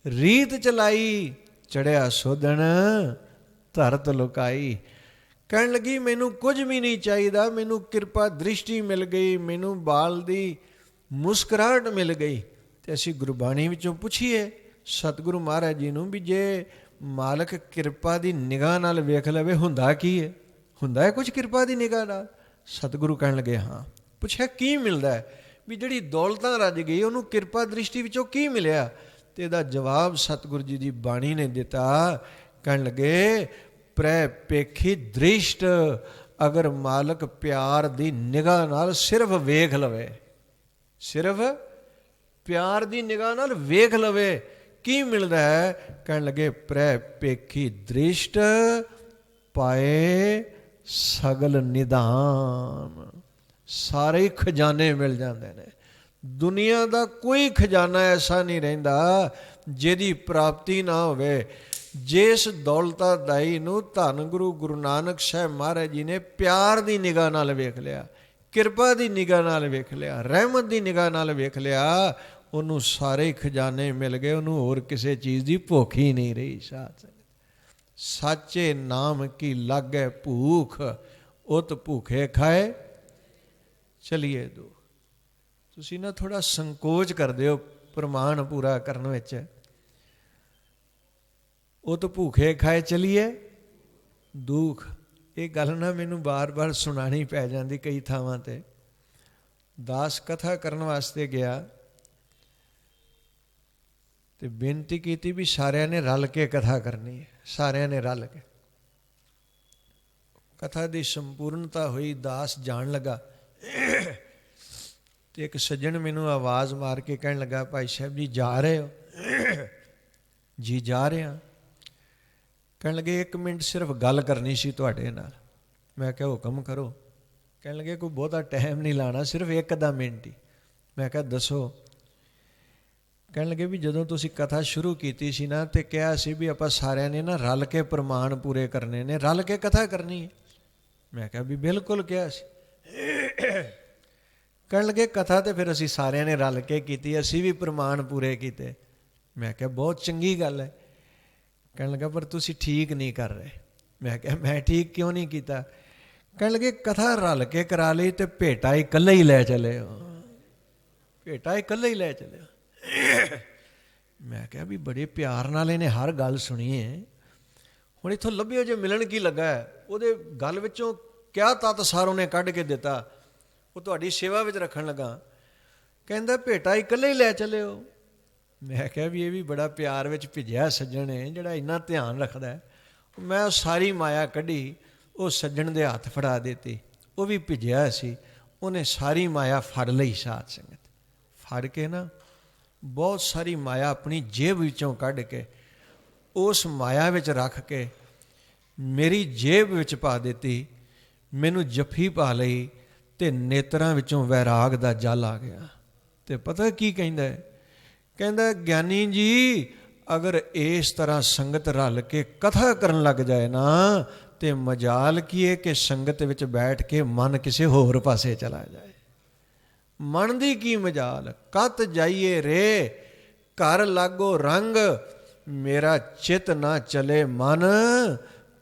ਰੀਤ ਚਲਾਈ, ਚੜਿਆ ਸੋਧਣ ਧਰਤ ਲੁਕਾਈ। ਕਹਿਣ ਲੱਗੀ ਮੈਨੂੰ ਕੁਝ ਵੀ ਨਹੀਂ ਚਾਹੀਦਾ, ਮੈਨੂੰ ਕਿਰਪਾ ਦ੍ਰਿਸ਼ਟੀ ਮਿਲ ਗਈ, ਮੈਨੂੰ ਬਾਲ ਦੀ ਮੁਸਕਰਾਹਟ ਮਿਲ ਗਈ। ਤੇ ਅਸੀਂ ਗੁਰਬਾਣੀ ਵਿੱਚੋਂ ਪੁੱਛੀਏ ਸਤਿਗੁਰੂ ਮਹਾਰਾਜ ਜੀ ਨੂੰ ਵੀ ਜੇ ਮਾਲਕ ਕਿਰਪਾ ਦੀ ਨਿਗਾਹ ਨਾਲ ਵੇਖ ਲਵੇ ਹੁੰਦਾ ਕੀ ਹੈ? ਹੁੰਦਾ ਹੈ ਕੁਝ ਕਿਰਪਾ ਦੀ ਨਿਗਾਹ ਨਾਲ? ਸਤਿਗੁਰੂ ਕਹਿਣ ਲੱਗੇ ਹਾਂ। ਪੁੱਛਿਆ ਕੀ ਮਿਲਦਾ ਹੈ? ਵੀ ਜਿਹੜੀ ਦੌਲਤਾਂ ਰੱਜ ਗਈ ਉਹਨੂੰ ਕਿਰਪਾ ਦ੍ਰਿਸ਼ਟੀ ਵਿੱਚੋਂ ਕੀ ਮਿਲਿਆ? ਤੇ ਇਹਦਾ ਜਵਾਬ ਸਤਿਗੁਰੂ ਜੀ ਦੀ ਬਾਣੀ ਨੇ ਦਿੱਤਾ। ਕਹਿਣ ਲੱਗੇ ਪ੍ਰੈ ਪੇਖੀ ਦ੍ਰਿਸ਼ਟ, ਅਗਰ ਮਾਲਕ ਪਿਆਰ ਦੀ ਨਿਗਾਹ ਨਾਲ ਸਿਰਫ ਵੇਖ ਲਵੇ, ਸਿਰਫ ਪਿਆਰ ਦੀ ਨਿਗਾਹ ਨਾਲ ਵੇਖ ਲਵੇ, ਕੀ ਮਿਲਦਾ ਹੈ? ਕਹਿਣ ਲੱਗੇ ਪ੍ਰੈ ਪੇਖੀ ਦ੍ਰਿਸ਼ਟ ਪਾਏ ਸਗਲ ਨਿਧਾਨ, ਸਾਰੇ ਖਜ਼ਾਨੇ ਮਿਲ ਜਾਂਦੇ ਨੇ। ਦੁਨੀਆ ਦਾ ਕੋਈ ਖਜ਼ਾਨਾ ਐਸਾ ਨਹੀਂ ਰਹਿੰਦਾ ਜਿਹਦੀ ਪ੍ਰਾਪਤੀ ਨਾ ਹੋਵੇ। ਜਿਸ ਦੌਲਤਾ ਦਾਈ ਨੂੰ ਧੰਨ ਗੁਰੂ ਨਾਨਕ ਸਾਹਿਬ ਮਹਾਰਾਜ ਜੀ ਨੇ ਪਿਆਰ ਦੀ ਨਿਗਾਹ ਨਾਲ ਵੇਖ ਲਿਆ, ਕਿਰਪਾ ਦੀ ਨਿਗਾਹ ਨਾਲ ਵੇਖ ਲਿਆ, ਰਹਿਮਤ ਦੀ ਨਿਗਾਹ ਨਾਲ ਵੇਖ ਲਿਆ, ਉਹਨੂੰ ਸਾਰੇ ਖਜ਼ਾਨੇ ਮਿਲ ਗਏ, ਉਹਨੂੰ ਹੋਰ ਕਿਸੇ ਚੀਜ਼ ਦੀ ਭੁੱਖ ਹੀ ਨਹੀਂ ਰਹੀ। ਸਾਚੇ ਨਾਮ ਕੀ ਲਾਗੈ ਭੂਖ, ਉਤ ਭੂਖੇ ਖਾਏ ਚਲੀਏ ਦੋ। ਤੁਸੀਂ ਨਾ ਥੋੜ੍ਹਾ ਸੰਕੋਚ ਕਰਦੇ ਹੋ ਪ੍ਰਮਾਣ ਪੂਰਾ ਕਰਨ ਵਿੱਚ। ਉਤ ਭੂਖੇ ਖਾਏ ਚਲੀਏ ਦੁੱਖ, ਇਹ ਗੱਲ ਨਾ ਮੈਨੂੰ ਬਾਰ-ਬਾਰ ਸੁਣਾਉਣੀ ਪੈ ਜਾਂਦੀ ਕਈ ਥਾਵਾਂ 'ਤੇ। ਦਾਸ ਕਥਾ ਕਰਨ ਵਾਸਤੇ ਗਿਆ ਤੇ ਬੇਨਤੀ ਕੀਤੀ ਵੀ ਸਾਰਿਆਂ ਨੇ ਰਲ ਕੇ ਕਥਾ ਕਰਨੀ ਹੈ, ਸਾਰਿਆਂ ਨੇ ਰਲ ਕੇ। ਕਥਾ ਦੀ ਸੰਪੂਰਨਤਾ ਹੋਈ, ਦਾਸ ਜਾਣ ਲੱਗਾ ਤੇ ਇੱਕ ਸੱਜਣ ਮੈਨੂੰ ਆਵਾਜ਼ ਮਾਰ ਕੇ ਕਹਿਣ ਲੱਗਾ ਭਾਈ ਸਾਹਿਬ ਜੀ ਜਾ ਰਹੇ ਹੋ? ਜੀ ਜਾ ਰਿਹਾ। ਕਹਿਣ ਲੱਗੇ 1 ਮਿੰਟ ਸਿਰਫ ਗੱਲ ਕਰਨੀ ਸੀ ਤੁਹਾਡੇ ਨਾਲ। ਮੈਂ ਕਿਹਾ ਹੁਕਮ ਕਰੋ। ਕਹਿਣ ਲੱਗੇ ਕੋਈ ਬਹੁਤਾ ਟਾਈਮ ਨਹੀਂ ਲਾਉਣਾ, ਸਿਰਫ 1 ਮਿੰਟ ਹੀ। ਮੈਂ ਕਿਹਾ ਦੱਸੋ। ਕਹਿਣ ਲੱਗੇ ਵੀ ਜਦੋਂ ਤੁਸੀਂ ਕਥਾ ਸ਼ੁਰੂ ਕੀਤੀ ਸੀ ਨਾ ਤੇ ਕਿਹਾ ਸੀ ਵੀ ਆਪਾਂ ਸਾਰਿਆਂ ਨੇ ਨਾ ਰਲ ਕੇ ਪ੍ਰਮਾਣ ਪੂਰੇ ਕਰਨੇ ਨੇ, ਰਲ ਕੇ ਕਥਾ ਕਰਨੀ ਹੈ। ਮੈਂ ਕਿਹਾ ਵੀ ਬਿਲਕੁਲ ਕਿਹਾ ਸੀ। ਕਹਿਣ ਲੱਗੇ ਕਥਾ ਤੇ ਫਿਰ ਅਸੀਂ ਸਾਰਿਆਂ ਨੇ ਰਲ ਕੇ ਕੀਤੀ, ਅਸੀਂ ਵੀ ਪ੍ਰਮਾਣ ਪੂਰੇ ਕੀਤੇ। ਮੈਂ ਕਿਹਾ ਬਹੁਤ ਚੰਗੀ ਗੱਲ ਹੈ। ਕਹਿਣ ਲੱਗਾ ਪਰ ਤੁਸੀਂ ਠੀਕ ਨਹੀਂ ਕਰ ਰਹੇ। ਮੈਂ ਕਿਹਾ ਮੈਂ ਠੀਕ ਕਿਉਂ ਨਹੀਂ ਕੀਤਾ? ਕਹਿਣ ਲੱਗੇ ਕਥਾ ਰਲ ਕੇ ਕਰਾ ਲਈ ਤੇ ਭੇਟਾ ਇਕੱਲੇ ਹੀ ਲੈ ਚਲੇ ਹੋ, ਭੇਟਾ ਇਕੱਲੇ ਹੀ ਲੈ ਚਲੇ ਹੋ। ਮੈਂ ਕਿਹਾ ਵੀ ਬੜੇ ਪਿਆਰ ਨਾਲ ਇਹਨੇ ਹਰ ਗੱਲ ਸੁਣੀ ਹੈ, ਹੁਣ ਇੱਥੋਂ ਲੱਭਿਓ ਜੇ ਮਿਲਣ ਕੀ ਲੱਗਾ। ਉਹਦੇ ਗੱਲ ਵਿੱਚੋਂ ਕਿਆ ਤੱਤ ਸਾਰ ਉਹਨੇ ਕੱਢ ਕੇ ਦਿੱਤਾ, ਉਹ ਤੁਹਾਡੀ ਸੇਵਾ ਵਿੱਚ ਰੱਖਣ ਲੱਗਾ। ਕਹਿੰਦਾ ਭੇਟਾ ਇਕੱਲੇ ਹੀ ਲੈ ਚਲੇ ਹੋ। ਮੈਂ ਕਿਹਾ ਵੀ ਇਹ ਵੀ ਬੜਾ ਪਿਆਰ ਵਿੱਚ ਭਿੱਜਿਆ ਸੱਜਣ ਹੈ ਜਿਹੜਾ ਇੰਨਾ ਧਿਆਨ ਰੱਖਦਾ। ਮੈਂ ਸਾਰੀ ਮਾਇਆ ਕੱਢੀ, ਉਹ ਸੱਜਣ ਦੇ ਹੱਥ ਫੜਾ ਦਿੱਤੀ। ਉਹ ਵੀ ਭਿੱਜਿਆ ਸੀ, ਉਹਨੇ ਸਾਰੀ ਮਾਇਆ ਫੜ ਲਈ। ਸਾਧ ਸੰਗਤ ਫੜ ਕੇ ਨਾ ਬਹੁਤ ਸਾਰੀ ਮਾਇਆ ਆਪਣੀ ਜੇਬ ਵਿੱਚੋਂ ਕੱਢ ਕੇ ਉਸ ਮਾਇਆ ਵਿੱਚ ਰੱਖ ਕੇ ਮੇਰੀ ਜੇਬ ਵਿੱਚ ਪਾ ਦਿੱਤੀ। ਮੈਨੂੰ ਜੱਫੀ ਪਾ ਲਈ ਤੇ ਨੇਤਰਾਂ ਵਿੱਚੋਂ ਵੈਰਾਗ ਦਾ ਜਲ ਆ ਗਿਆ। ਤੇ ਪਤਾ ਕੀ ਕਹਿੰਦਾ? ਕਹਿੰਦਾ ਗਿਆਨੀ ਜੀ ਅਗਰ ਇਸ ਤਰ੍ਹਾਂ ਸੰਗਤ ਰਲ ਕੇ ਕਥਾ ਕਰਨ ਲੱਗ ਜਾਏ ਨਾ ਤੇ ਮਜਾਲ ਕੀ ਹੈ ਕਿ ਸੰਗਤ ਵਿੱਚ ਬੈਠ ਕੇ ਮਨ ਕਿਸੇ ਹੋਰ ਪਾਸੇ ਚਲਾ ਜਾਏ। ਮਨ ਦੀ ਕੀ ਮਜਾਲ, ਕਤ ਜਾਈਏ ਰੇ ਘਰ ਲਾਗੋ ਰੰਗ, ਮੇਰਾ ਚਿਤ ਨਾ ਚਲੇ ਮਨ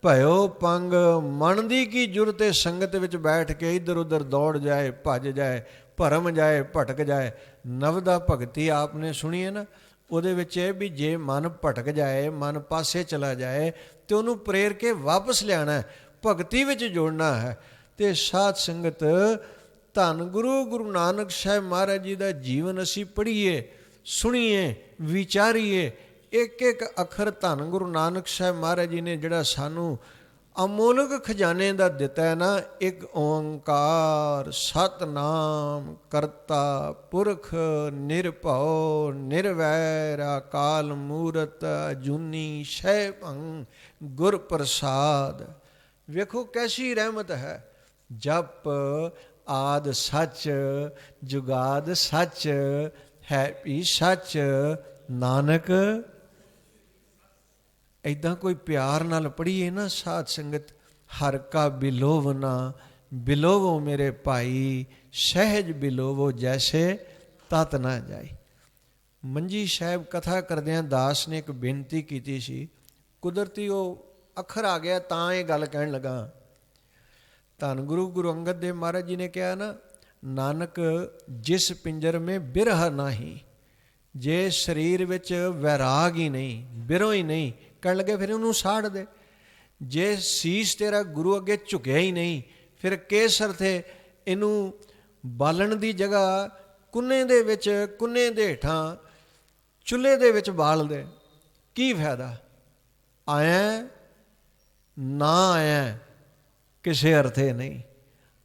ਭਇਓ ਪੰਗ। ਮਨ ਦੀ ਕੀ ਜ਼ਰੂਰਤ ਹੈ ਸੰਗਤ ਵਿੱਚ ਬੈਠ ਕੇ ਇੱਧਰ ਉੱਧਰ ਦੌੜ ਜਾਏ, ਭੱਜ ਜਾਏ, ਭਰਮ ਜਾਏ, ਭਟਕ ਜਾਏ। ਨਵਦਾ ਭਗਤੀ ਆਪਨੇ ਸੁਣੀ ਹੈ ਨਾ, ਉਹਦੇ ਵਿੱਚ ਇਹ ਵੀ ਜੇ ਮਨ ਭਟਕ ਜਾਏ, ਮਨ ਪਾਸੇ ਚਲਾ ਜਾਏ ਤੇ ਉਹਨੂੰ ਪ੍ਰੇਰ ਕੇ ਵਾਪਸ ਲਿਆਉਣਾ। ਭਗਤੀ ਵਿੱਚ ਜੋੜਨਾ ਹੈ। ਤੇ ਸਾਧ ਸੰਗਤ ਧੰਨ ਗੁਰੂ ਗੁਰੂ ਨਾਨਕ ਸਾਹਿਬ ਮਹਾਰਾਜ ਜੀ ਦਾ ਜੀਵਨ ਅਸੀਂ ਪੜ੍ਹੀਏ, ਸੁਣੀਏ, ਵਿਚਾਰੀਏ। ਇੱਕ ਇੱਕ ਅੱਖਰ ਧੰਨ ਗੁਰੂ ਨਾਨਕ ਸਾਹਿਬ ਮਹਾਰਾਜ ਜੀ ਨੇ ਜਿਹੜਾ ਸਾਨੂੰ ਅਮੋਲਕ ਖਜ਼ਾਨੇ ਦਾ ਦਿੱਤਾ ਹੈ ਨਾ, ਇੱਕ ਓੰਕਾਰ ਸਤਨਾਮ ਕਰਤਾ ਪੁਰਖ ਨਿਰਭਉ ਨਿਰਵੈਰ ਅਕਾਲ ਮੂਰਤ ਅਜੂਨੀ ਸੈਭੰ ਗੁਰ ਪ੍ਰਸਾਦ। ਵੇਖੋ ਕੈਸੀ ਰਹਿਮਤ ਹੈ। ਜਪ ਆਦ ਸੱਚ ਜੁਗਾਦ ਸੱਚ ਹੈ ਵੀ ਸੱਚ ਨਾਨਕ। ਇੱਦਾਂ ਕੋਈ ਪਿਆਰ ਨਾਲ ਪੜ੍ਹੀਏ ਨਾ ਸਾਧ ਸੰਗਤ, ਹਰ ਕਾ ਬਿਲੋਵਨਾ ਬਿਲੋਵੋ ਮੇਰੇ ਭਾਈ, ਸਹਿਜ ਬਿਲੋਵੋ ਜੈਸੇ ਤਤ ਨਾ ਜਾਈ। ਮੰਜੀ ਸਾਹਿਬ ਕਥਾ ਕਰਦਿਆਂ ਦਾਸ ਨੇ ਇੱਕ ਬੇਨਤੀ ਕੀਤੀ ਸੀ, ਕੁਦਰਤੀ ਉਹ ਅੱਖਰ ਆ ਗਿਆ ਤਾਂ ਇਹ ਗੱਲ ਕਹਿਣ ਲੱਗਾ। ਧੰਨ ਗੁਰੂ ਗੁਰੂ ਅੰਗਦ ਦੇਵ ਮਹਾਰਾਜ ਜੀ ਨੇ ਕਿਹਾ ਨਾ, ਨਾਨਕ ਜਿਸ ਪਿੰਜਰ ਮੇਂ ਬਿਰਹ ਨਾਹੀ। ਜੇ ਸਰੀਰ ਵਿੱਚ ਵੈਰਾਗ ਹੀ ਨਹੀਂ, ਬਿਰੋ ਹੀ ਨਹੀਂ, ਕਹਿਣ ਲੱਗੇ ਫਿਰ ਉਹਨੂੰ ਸਾੜ ਦੇ। ਜੇ ਸੀਸ ਤੇਰਾ ਗੁਰੂ ਅੱਗੇ ਝੁਕਿਆ ਹੀ ਨਹੀਂ, ਫਿਰ ਕਿਸ ਅਰਥੇ ਇਹਨੂੰ ਬਾਲਣ ਦੀ ਜਗ੍ਹਾ ਕੁੰਨੇ ਦੇ ਵਿੱਚ, ਕੁੰਨੇ ਦੇ ਹੇਠਾਂ ਚੁੱਲ੍ਹੇ ਦੇ ਵਿੱਚ ਬਾਲ ਦੇ, ਕੀ ਫਾਇਦਾ? ਆਇਆ ਨਾ ਆਇਆ ਕਿਸੇ ਅਰਥੇ ਨਹੀਂ।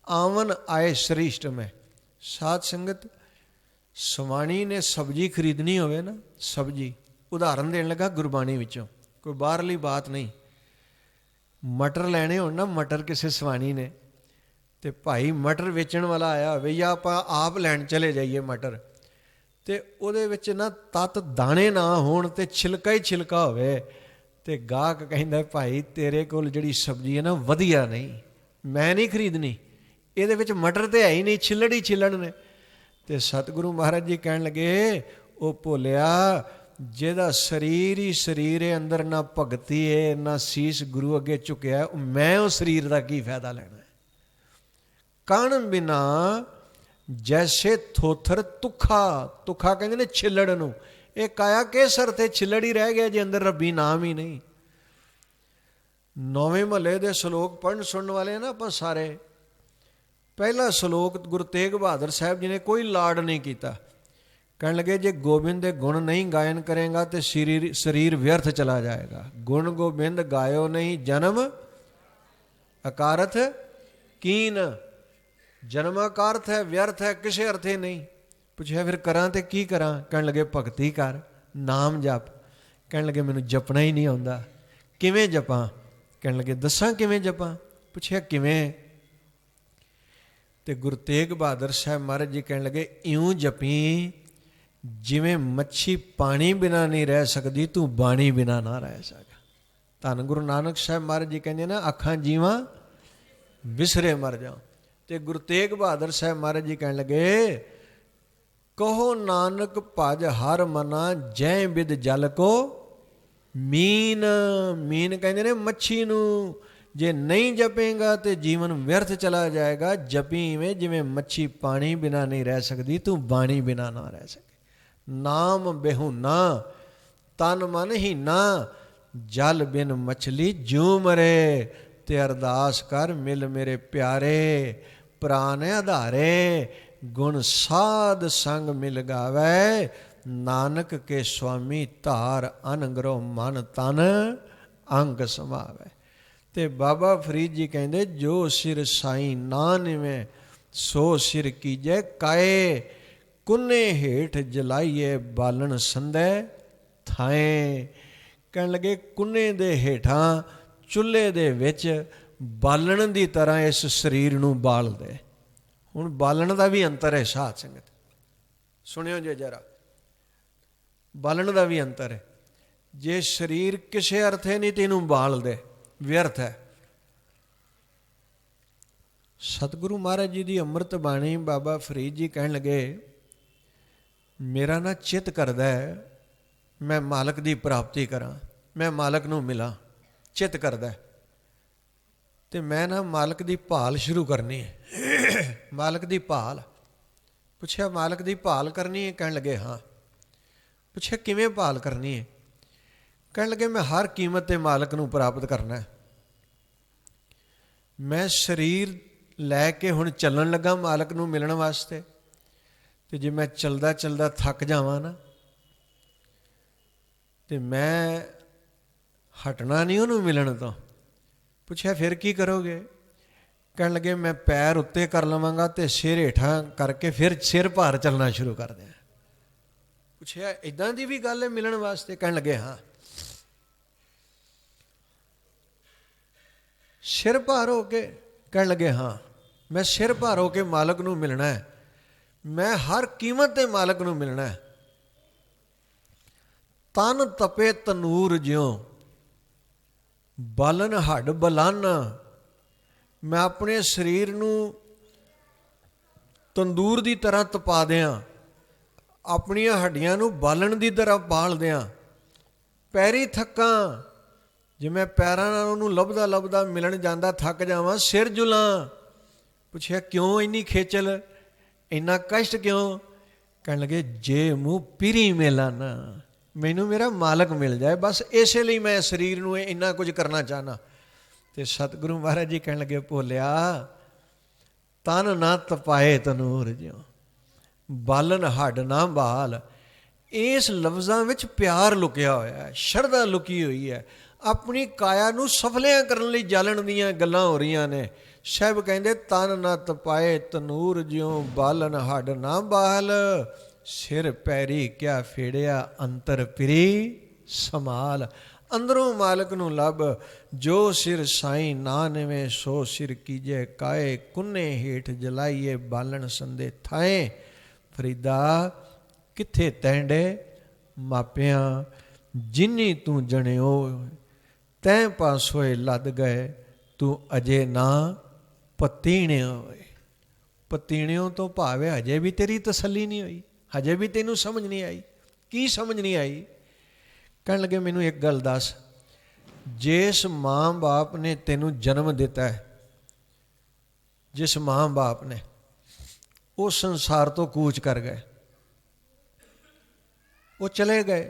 ਆਵਨ ਆਏ ਸ੍ਰਿਸ਼ਟ ਮੈਂ। ਸਾਧ ਸੰਗਤ ਸਵਾਣੀ ਨੇ ਸਬਜ਼ੀ ਖਰੀਦਣੀ ਹੋਵੇ ਨਾ, ਸਬਜ਼ੀ ਉਦਾਹਰਨ ਦੇਣ ਲੱਗਾ ਗੁਰਬਾਣੀ ਵਿੱਚੋਂ, ਕੋਈ ਬਾਹਰਲੀ ਬਾਤ ਨਹੀਂ। ਮਟਰ ਲੈਣੇ ਹੋਣ ਨਾ, ਮਟਰ ਕਿਸੇ ਸਵਾਣੀ ਨੇ, ਤੇ ਭਾਈ ਮਟਰ ਵੇਚਣ ਵਾਲਾ ਆਇਆ ਹੋਵੇ ਜਾਂ ਆਪਾਂ ਆਪ ਲੈਣ ਚਲੇ ਜਾਈਏ ਮਟਰ, ਤੇ ਉਹਦੇ ਵਿੱਚ ਨਾ ਤੱਤ ਦਾਣੇ ਨਾ ਹੋਣ ਤੇ ਛਿਲਕਾ ਹੀ ਛਿਲਕਾ ਹੋਵੇ, ਤੇ ਗਾਹਕ ਕਹਿੰਦਾ ਭਾਈ ਤੇਰੇ ਕੋਲ ਜਿਹੜੀ ਸਬਜ਼ੀ ਹੈ ਨਾ ਵਧੀਆ ਨਹੀਂ, ਮੈਂ ਨਹੀਂ ਖਰੀਦਣੀ, ਇਹਦੇ ਵਿੱਚ ਮਟਰ ਤੇ ਹੈ ਹੀ ਨਹੀਂ, ਛਿੱਲੜ ਹੀ ਛਿੱਲੜ ਨੇ। ਤੇ ਸਤਿਗੁਰੂ ਮਹਾਰਾਜ ਜੀ ਕਹਿਣ ਲੱਗੇ, ਉਹ ਭੋਲਿਆ ਜਿਹਦਾ ਸਰੀਰ ਹੀ ਸਰੀਰ ਹੈ, ਅੰਦਰ ਨਾ ਭਗਤੀ ਹੈ ਨਾ ਸੀਸ ਗੁਰੂ ਅੱਗੇ ਝੁਕਿਆ, ਮੈਂ ਉਹ ਸਰੀਰ ਦਾ ਕੀ ਫਾਇਦਾ ਲੈਣਾ? ਕਣ ਬਿਨਾ ਜੈਸੇ ਥੋਥਰ ਤੁਖਾ। ਤੁਖਾ ਕਹਿੰਦੇ ਨੇ ਛਿੱਲੜ ਨੂੰ। ਇਹ ਕਾਇਆ ਕਿਸ ਅਰਥੇ ਛਿੱਲੜ ਹੀ ਰਹਿ ਗਿਆ ਜੇ ਅੰਦਰ ਰੱਬੀ ਨਾਮ ਹੀ ਨਹੀਂ। 9ਵੇਂ ਮਹੱਲੇ ਦੇ ਸ਼ਲੋਕ ਪੜ੍ਹਨ ਸੁਣਨ ਵਾਲੇ ਨਾ ਆਪਾਂ ਸਾਰੇ। ਪਹਿਲਾ ਸ਼ਲੋਕ ਗੁਰੂ ਤੇਗ ਬਹਾਦਰ ਸਾਹਿਬ ਜੀ ਨੇ ਕੋਈ ਲਾਡ ਨਹੀਂ ਕੀਤਾ। ਕਹਿਣ ਲੱਗੇ ਜੇ ਗੋਬਿੰਦ ਦੇ ਗੁਣ ਨਹੀਂ ਗਾਇਨ ਕਰੇਗਾ ਤੇ ਸਰੀਰ ਵਿਅਰਥ ਚਲਾ ਜਾਏਗਾ। ਗੁਣ ਗੋਬਿੰਦ ਗਾਇਓ ਨਹੀਂ ਜਨਮ ਅਕਾਰਥ ਕੀਨ। ਜਨਮ ਅਕਾਰਥ ਹੈ, ਵਿਅਰਥ ਹੈ, ਕਿਸੇ ਅਰਥੇ ਨਹੀਂ। ਪੁੱਛਿਆ ਫਿਰ ਕਰਾਂ ਤੇ ਕੀ ਕਰਾਂ? ਕਹਿਣ ਲੱਗੇ ਭਗਤੀ ਕਰ, ਨਾਮ ਜਪ। ਕਹਿਣ ਲੱਗੇ ਮੈਨੂੰ ਜਪਣਾ ਹੀ ਨਹੀਂ ਆਉਂਦਾ, ਕਿਵੇਂ ਜਪਾਂ? ਕਹਿਣ ਲੱਗੇ ਦੱਸਾਂ ਕਿਵੇਂ ਜਪਾਂ? ਪੁੱਛਿਆ ਕਿਵੇਂ? ਤੇ ਗੁਰੂ ਤੇਗ ਬਹਾਦਰ ਸਾਹਿਬ ਮਹਾਰਾਜ ਜੀ ਕਹਿਣ ਲੱਗੇ ਇਉਂ ਜਪੀ ਜਿਵੇਂ ਮੱਛੀ ਪਾਣੀ ਬਿਨਾਂ ਨਹੀਂ ਰਹਿ ਸਕਦੀ, ਤੂੰ ਬਾਣੀ ਬਿਨਾਂ ਨਾ ਰਹਿ ਸਕਦਾ। ਧੰਨ ਗੁਰੂ ਨਾਨਕ ਸਾਹਿਬ ਮਹਾਰਾਜ ਜੀ ਕਹਿੰਦੇ ਨਾ ਅੱਖਾਂ ਜੀਵਾਂ ਵਿਸਰੇ ਮਰ ਜਾਓ। ਤੇ ਗੁਰੂ ਤੇਗ ਬਹਾਦਰ ਸਾਹਿਬ ਮਹਾਰਾਜ ਜੀ ਕਹਿਣ ਲੱਗੇ ਕਹੋ ਨਾਨਕ ਭਜ ਹਰ ਮਨਾ ਜੈ ਬਿਦ ਜਲ ਕੋ ਮੀਨ। ਮੀਨ ਕਹਿੰਦੇ ਨੇ ਮੱਛੀ ਨੂੰ। ਜੇ ਨਹੀਂ ਜਪੇਗਾ ਤੇ ਜੀਵਨ ਵਿਅਰਥ ਚਲਾ ਜਾਏਗਾ। ਜਪੀ ਇਵੇਂ ਜਿਵੇਂ ਮੱਛੀ ਪਾਣੀ ਬਿਨਾਂ ਨਹੀਂ ਰਹਿ ਸਕਦੀ, ਤੂੰ ਬਾਣੀ ਬਿਨਾਂ ਨਾ ਰਹਿ ਸਕੇ। ਨਾਮ ਬੇਹੁਨਾ ਤਨ ਮਨ ਹੀਨਾ, ਜਲ ਬਿਨ ਮਛਲੀ ਜੂ ਮਰੇ। ਤੇ ਅਰਦਾਸ ਕਰ ਮਿਲ ਮੇਰੇ ਪਿਆਰੇ, ਪ੍ਰਾਨ ਆਧਾਰੇ। ਗੁਣ ਸਾਧ ਸੰਗ ਮਿਲ ਗਾਵੇ, ਨਾਨਕ ਕੇ ਸੁਆਮੀ ਧਾਰ ਅਨਗਰੋ ਮਨ ਤਨ ਅੰਗ ਸਮਾਵੇ। ਤੇ ਬਾਬਾ ਫਰੀਦ ਜੀ ਕਹਿੰਦੇ ਜੋ ਸਿਰ ਸਾਈਂ ਨਾ ਨਿਵੇਂ ਸੋ ਸਿਰ ਕੀਜੈ ਕਾਏ। ਕੁੰਨੇ ਹੇਠ ਜਲਾਈਏ ਬਾਲਣ ਸੰਧੈ ਥਾਏ। ਕਹਿਣ ਲੱਗੇ ਕੁੰਨੇ ਦੇ ਹੇਠਾਂ ਚੁੱਲ੍ਹੇ ਦੇ ਵਿੱਚ ਬਾਲਣ ਦੀ ਤਰ੍ਹਾਂ ਇਸ ਸਰੀਰ ਨੂੰ ਬਾਲ ਦੇ। ਹੁਣ ਬਾਲਣ ਦਾ ਵੀ ਅੰਤਰ ਹੈ ਸਾਧ ਸੰਗਤ, ਸੁਣਿਓ ਜੇ ਜਰਾ। ਬਾਲਣ ਦਾ ਵੀ ਅੰਤਰ ਹੈ। ਜੇ ਸਰੀਰ ਕਿਸੇ ਅਰਥੇ ਨਹੀਂ ਤੇ ਇਹਨੂੰ ਬਾਲ ਦੇ, ਵਿਅਰਥ ਹੈ। ਸਤਿਗੁਰੂ ਮਹਾਰਾਜ ਜੀ ਦੀ ਅੰਮ੍ਰਿਤ ਬਾਣੀ ਬਾਬਾ ਫਰੀਦ ਜੀ ਕਹਿਣ ਲੱਗੇ ਮੇਰਾ ਨਾ ਚਿੱਤ ਕਰਦਾ ਹੈ ਮੈਂ ਮਾਲਕ ਦੀ ਪ੍ਰਾਪਤੀ ਕਰਾਂ, ਮੈਂ ਮਾਲਕ ਨੂੰ ਮਿਲਾਂ, ਚਿੱਤ ਕਰਦਾ। ਤੇ ਮੈਂ ਨਾ ਮਾਲਕ ਦੀ ਭਾਲ ਸ਼ੁਰੂ ਕਰਨੀ ਹੈ। ਮਾਲਕ ਦੀ ਭਾਲ। ਪੁੱਛਿਆ ਮਾਲਕ ਦੀ ਭਾਲ ਕਰਨੀ ਹੈ? ਕਹਿਣ ਲੱਗੇ ਹਾਂ। ਪੁੱਛਿਆ ਕਿਵੇਂ ਭਾਲ ਕਰਨੀ ਹੈ? ਕਹਿਣ ਲੱਗੇ ਮੈਂ ਹਰ ਕੀਮਤ 'ਤੇ ਮਾਲਕ ਨੂੰ ਪ੍ਰਾਪਤ ਕਰਨਾ ਹੈ। मैं शरीर लैके हुण चलन लगा मालक नूं मिलण वास्ते, तो जे मैं चलदा चलदा थक जावां ना, तो मैं हटना नहीं उन्होंने मिलण तो। पुछया फिर की करोगे? कहन लगे मैं पैर उत्ते कर लवांगा तो सिर हेठां करके फिर सिर भार चलना शुरू कर दिया। पुछया इदां दी भी गल है मिलण वास्ते? कहन लगे हाँ। सिर भार हो के? कहन लगे हाँ, मैं सिर भार हो के मालक नूं मिलना है, मैं हर कीमत ते मालक नूं मिलना है। तन तपे तनूर ज्यों बालन हड बलाना, मैं अपने शरीर नूं तंदूर की तरह तपा दियां, अपनियां हड्डियां नूं बालन की तरह बाल दियां। पैरी थकां, जे मैं पैरां नाल उहनूं लभदा लभदा मिलन जांदा थक जावां, सिर जुलां। पुछया क्यों इन्नी खेचल, इन्ना कष्ट क्यों? कहन लगे जे मूँह पीरी मेला ना, मैनू मेरा मालक मिल जाए, बस इसे लिए मैं शरीर नूं इन्ना कुछ करना चाहना। तो सतगुरु महाराज जी कहन लगे भोलिया तन ना तपाए तनूर ज्यों बालन हड ना बाल। इस लफ्ज़ां विच प्यार लुकिया होया है, शरधा लुकी हुई है। अपनी काया नूं सफलियां करन लई जलन दीयां गल्लां हो रहीआं ने। साहिब कहंदे तन ना तपाए तनूर ज्यों बालन हड ना बाल, सिर पैरी क्या फेड़िया अंतर पिरी समाल। अंदरों मालक नूं लभ, जो सिर साईं ना निवे सो सिर कीजे काए, कुन्ने हेठ जलाइए बालन संदे थाए। फरीदा किथे तैंडे मापियां, जिन्नी तू जणियो तैं पासोए लद गए, तू अजे ना पतीणे होए। पतीणियों तो भावे हजे भी तेरी तसल्ली नहीं हुई, हजे भी तेनू समझ नहीं आई। की समझ नहीं आई? कहन लगे मैनू एक गल दस, जिस माँ बाप ने तेनू जन्म दिता है, जिस माँ बाप ने, वो संसार तो कूच कर गए, वो चले गए।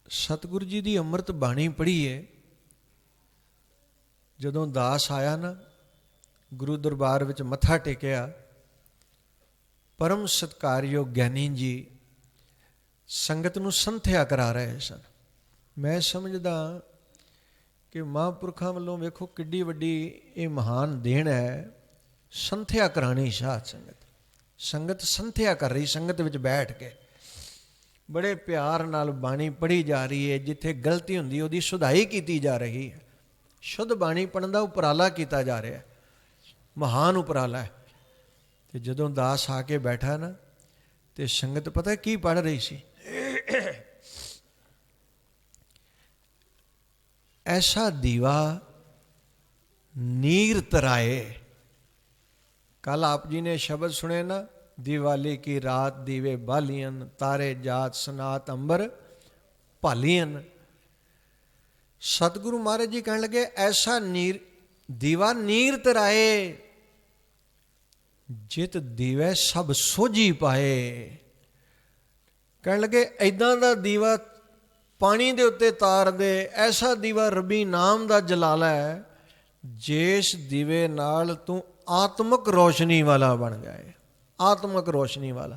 सतगुरु जी की अमृत बाणी पढ़ी है, जदों दास आया ना गुरु दरबार विच मत्था टेकिया, परम सत्कारयोग ज्ञानी जी संगत नूं संथਿਆ करा रहे सन। मैं समझदा कि महापुरखों वालों वेखो किड्डी वड्डी ये महान देन है, संथਿਆ करानी साध संगत। संगत संथਿਆ कर रही, संगत विच बैठ के बड़े प्यार नाल बाणी पढ़ी जा रही है। जिथे गलती हुंदी उहदी सुधाई की जा रही है। शुद्ध बाणी पढ़न दा उपराला किया जा रहा है, महान उपराला है। तो जदों दास आके बैठा ना, तो संगत पता की पढ़ रही सी, ऐसा दीवा नीर तराए। कल आप जी ने शब्द सुने ना, दिवाली की रात दीवे बालियन, तारे जात सनात अंबर भालियन। सतगुरु महाराज जी कहने लगे ऐसा नीर दीवा नीर तराए, जित दीवे सब सोझी पाए। कहने लगे ऐदां दा दीवा पानी दे उत्ते तार दे, ऐसा दीवा रबी नाम दा जलाला है, जिस दीवे नाल तू आत्मक रोशनी वाला बन जाए। आत्मक रोशनी वाला।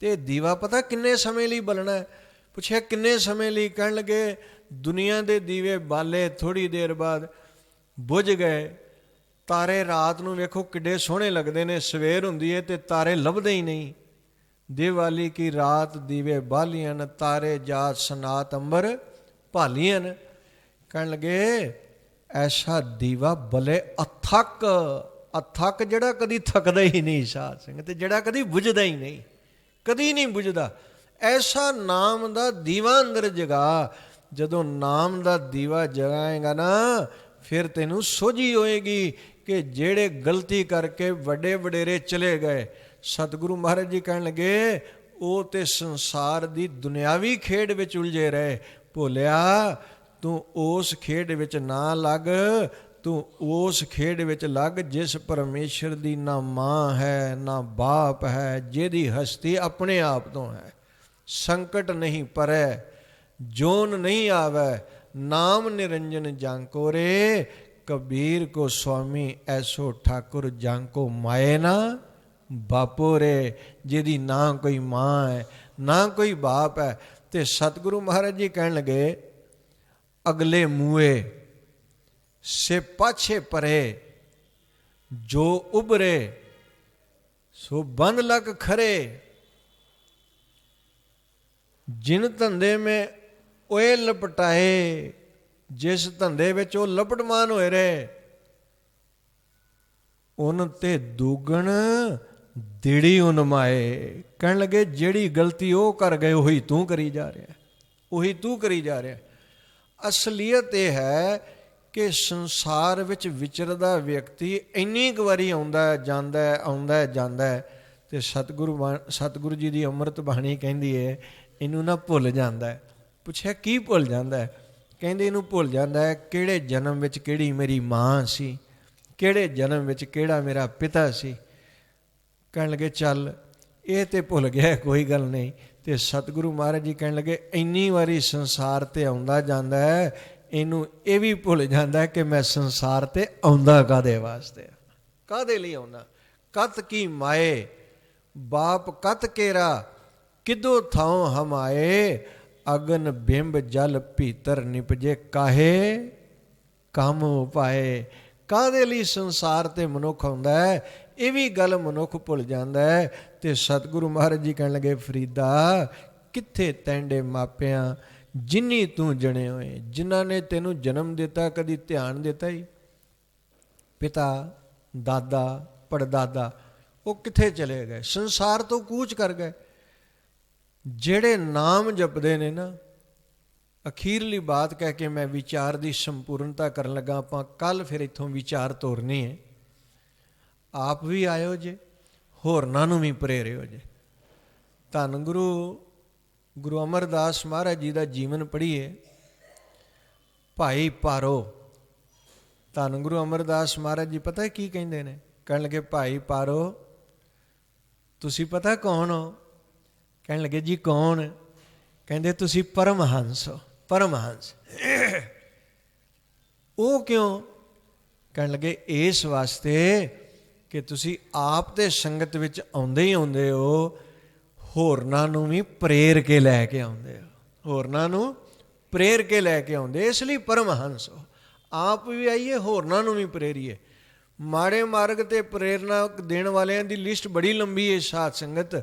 ते दीवा पता किन्ने समय लिए बलना है? पुछया किन्ने समय लिए? कहन लगे दुनिया दे दीवे बाले थोड़ी देर बाद बुझ गए। तारे रात नूं वेखो किड्डे सोहणे लगदे ने, सवेर हुंदी है ते तारे लभदे ही नहीं। दिवाली की रात दीवे बालियन, तारे जात सनात अंबर भालियन। कहन लगे ऐसा दीवा बले अथक, अथक जड़ा कदी थकदा ही नहीं साध संगत, जड़ा कदी बुझदा ही नहीं, कदी नहीं बुझदा। ऐसा नाम दा दीवा अंदर जगा। जदों नाम दा दीवा जगाएगा ना, फिर तेनू सोझी होएगी कि जेड़े गलती करके वड्डे वडेरे चले गए। सतगुरु महाराज जी कहन लगे वो ते संसार दी दुनियावी खेड विच उलझे रहे। भोलिया तू उस खेड विच ना लग, तू उस खेड विच लग जिस परमेश्वर दी ना माँ है ना बाप है, जिहदी हस्ती अपने आप तो है। संकट नहीं परै, जोन नहीं आवे, नाम निरंजन जांको रे, कबीर को स्वामी ऐसो ठाकुर जांको माए ना बापो रे। जिहदी ना कोई माँ है ना कोई बाप है। ते सतगुरु महाराज जी कहन लगे, अगले मुए से पाछे परे, जो उबरे सो बंद लग खरे। जिन धंधे में ओए लपटाए, जिस धंधे विच ओ लपटमान होए रहे, उन ते दुगण दिड़ी उन माए। कहन लगे जिहड़ी गलती ओ कर गए उही तू करी जा रहा, उही तू करी जा रहा। असलीयत यह है कि संसार विच विचरदा व्यक्ति इन्नी क वारी आउंदा जांदा है, आउंदा जांदा है, ते सतगुरु जी दी अमृत बाणी कहंदी है इनू ना भुल जांदा है। पुछया की भुल जांदा है? कहंदे इनू भुल जांदा है किहड़े जन्म विच किहड़ी मेरी मां सी, किहड़े जन्म विच किहड़ा मेरा पिता सी। कहन लगे चल ये तो भुल गया, कोई गल नहीं। तो सतगुरु महाराज जी कहन लगे इन्नी वारी संसार ते आउंदा जांदा है, इनू ये भी भुल जांदा है कि मैं संसार ते आउंदा कादे वास्ते, कादे लई आउंदा। कत की माए बाप कत केरा, किदो थाओ हम आए, अगन बिंब जल भीतर निपजे, काहे काम उपाए। कादे लई संसार ते मनुख आउंदा है, ये भी गल मनुख भुल जाता है। तो सतगुरु महाराज जी कहन लगे फरीदा कित्थे तैंडे मापिया जिन्नी तू जने होए, जिन्हां ने तेनू जन्म दिता कदी ध्यान दिता ही? पिता दादा पड़दादा वो कित्थे चले गए, संसार तो कूच कर गए। जेड़े नाम जपदे ने ना, अखीरली बात कह के मैं विचार की संपूर्णता करन लगा। आपां कल फिर इत्थों विचार तोरनी है। आप भी आयो जे, होरनां नूं भी प्रेरियो जे। धन गुरु अमरदास महाराज जी का जीवन पढ़िए। भाई पारो, धन गुरु अमरदास महाराज जी पता की कहंदे ने? कहन लगे भाई पारो तुसी पता कौन हो? कहन लगे जी कौन? कहंदे तुसी परमहंस हो। परमहंस वो क्यों? कहन लगे इस वास्ते कि तुसी आप ते संगत विच आउंदे ही आउंदे हो, होरनां नूं भी प्रेर के लैके आउंदे हो, होरनां नूं प्रेर के लैके आउंदे, इसलिए परमहंस हो। आप भी आइए होरनां नूं भी प्रेरिए। माड़े मार्ग ते प्रेरणा देण वालियां दी लिस्ट बड़ी लंबी है साध संगत,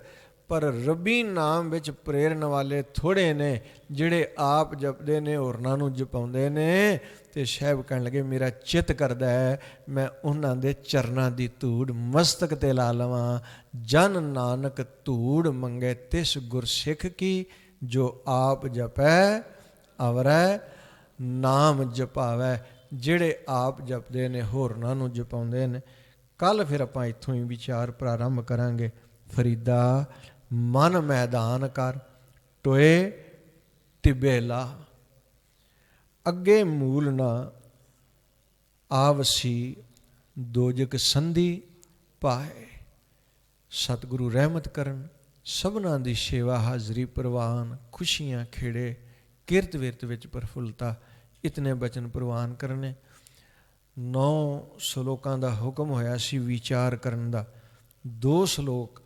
पर रब्बी नाम विच प्रेरण वाले थोड़े ने, जिहड़े आप जपदे ने होरनां नूं जपाउंदे ने। ते साहब कहन लगे मेरा चित करदा है मैं उन्हां दे चरनां दी धूड़ मस्तक ते ला लवां। जन नानक धूड़ मंगे तिस गुरसिख की, जो आप जपै अवरै नाम जपावै। जिहड़े आप जपदे ने होरनां नूं जपाउंदे ने। कल फिर आपां इत्थों ही विचार प्रारंभ करांगे। फरीदा मन मैदान कर, टोए टिबे ला, अगे मूल ना आवसी, दोजक संधि पाए। सतगुरु रहमत करन, सबना दी सेवा हाजरी प्रवान, खुशियां खेड़े किरत विरत विच प्रफुलता। इतने बचन प्रवान करने। 9 श्लोकां दा हुक्म होया सी विचार करन दा। 2 श्लोक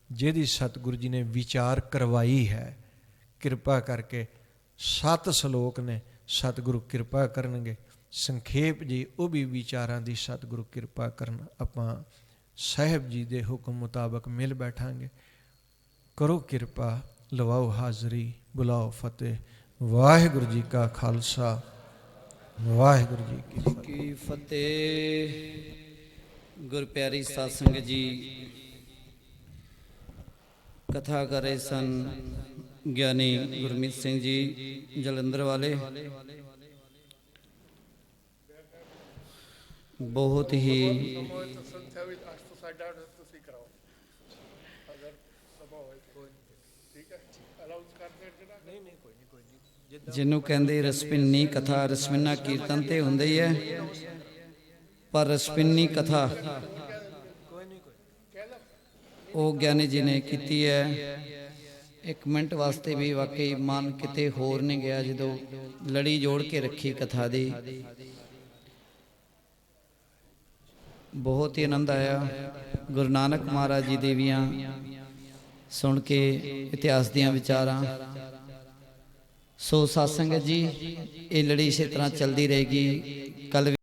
जिहदी सतगुरु जी ने विचार करवाई है, किरपा करके 7 श्लोक ने सतगुरु किरपा करनगे। संखेप जी वो भी विचारां दी सतगुरु किरपा करन। आपां साहिब जी दे हुक्म मुताबक मिल बैठांगे। करो किरपा, लवाओ हाजरी, बुलाओ फतेह। वाहिगुरु जी का खालसा, वाहिगुरु जी की फतेह। गुर प्यारी साध संगत जी, कथा कर रहे सन ज्ञानी गुरमीत सिंह जी जलंधर वाले। बहुत ही जिन्हों कहते रसपिन्नी कथा, रसपिन्ना कीर्तन तो होंगे ही है, पर रसपिन्नी कथा वो ज्ञानी जी ने की है। ਇੱਕ ਮਿੰਟ ਵਾਸਤੇ ਵੀ ਵਾਕਈ ਮਨ ਕਿਤੇ ਹੋਰ ਨਹੀਂ ਗਿਆ ਜਦੋਂ ਲੜੀ ਜੋੜ ਕੇ ਰੱਖੀ ਕਥਾ ਦੀ। ਬਹੁਤ ਹੀ ਆਨੰਦ ਆਇਆ। ਗੁਰੂ ਨਾਨਕ ਮਹਾਰਾਜ ਜੀ ਦੇਵੀਆਂ ਸੁਣ ਕੇ ਇਤਿਹਾਸ ਦੀਆਂ ਵਿਚਾਰਾਂ। ਸੋ ਸਤਸੰਗਤ ਜੀ, ਇਹ ਲੜੀ ਇਸੇ ਤਰ੍ਹਾਂ ਚੱਲਦੀ ਰਹੇਗੀ। ਕੱਲ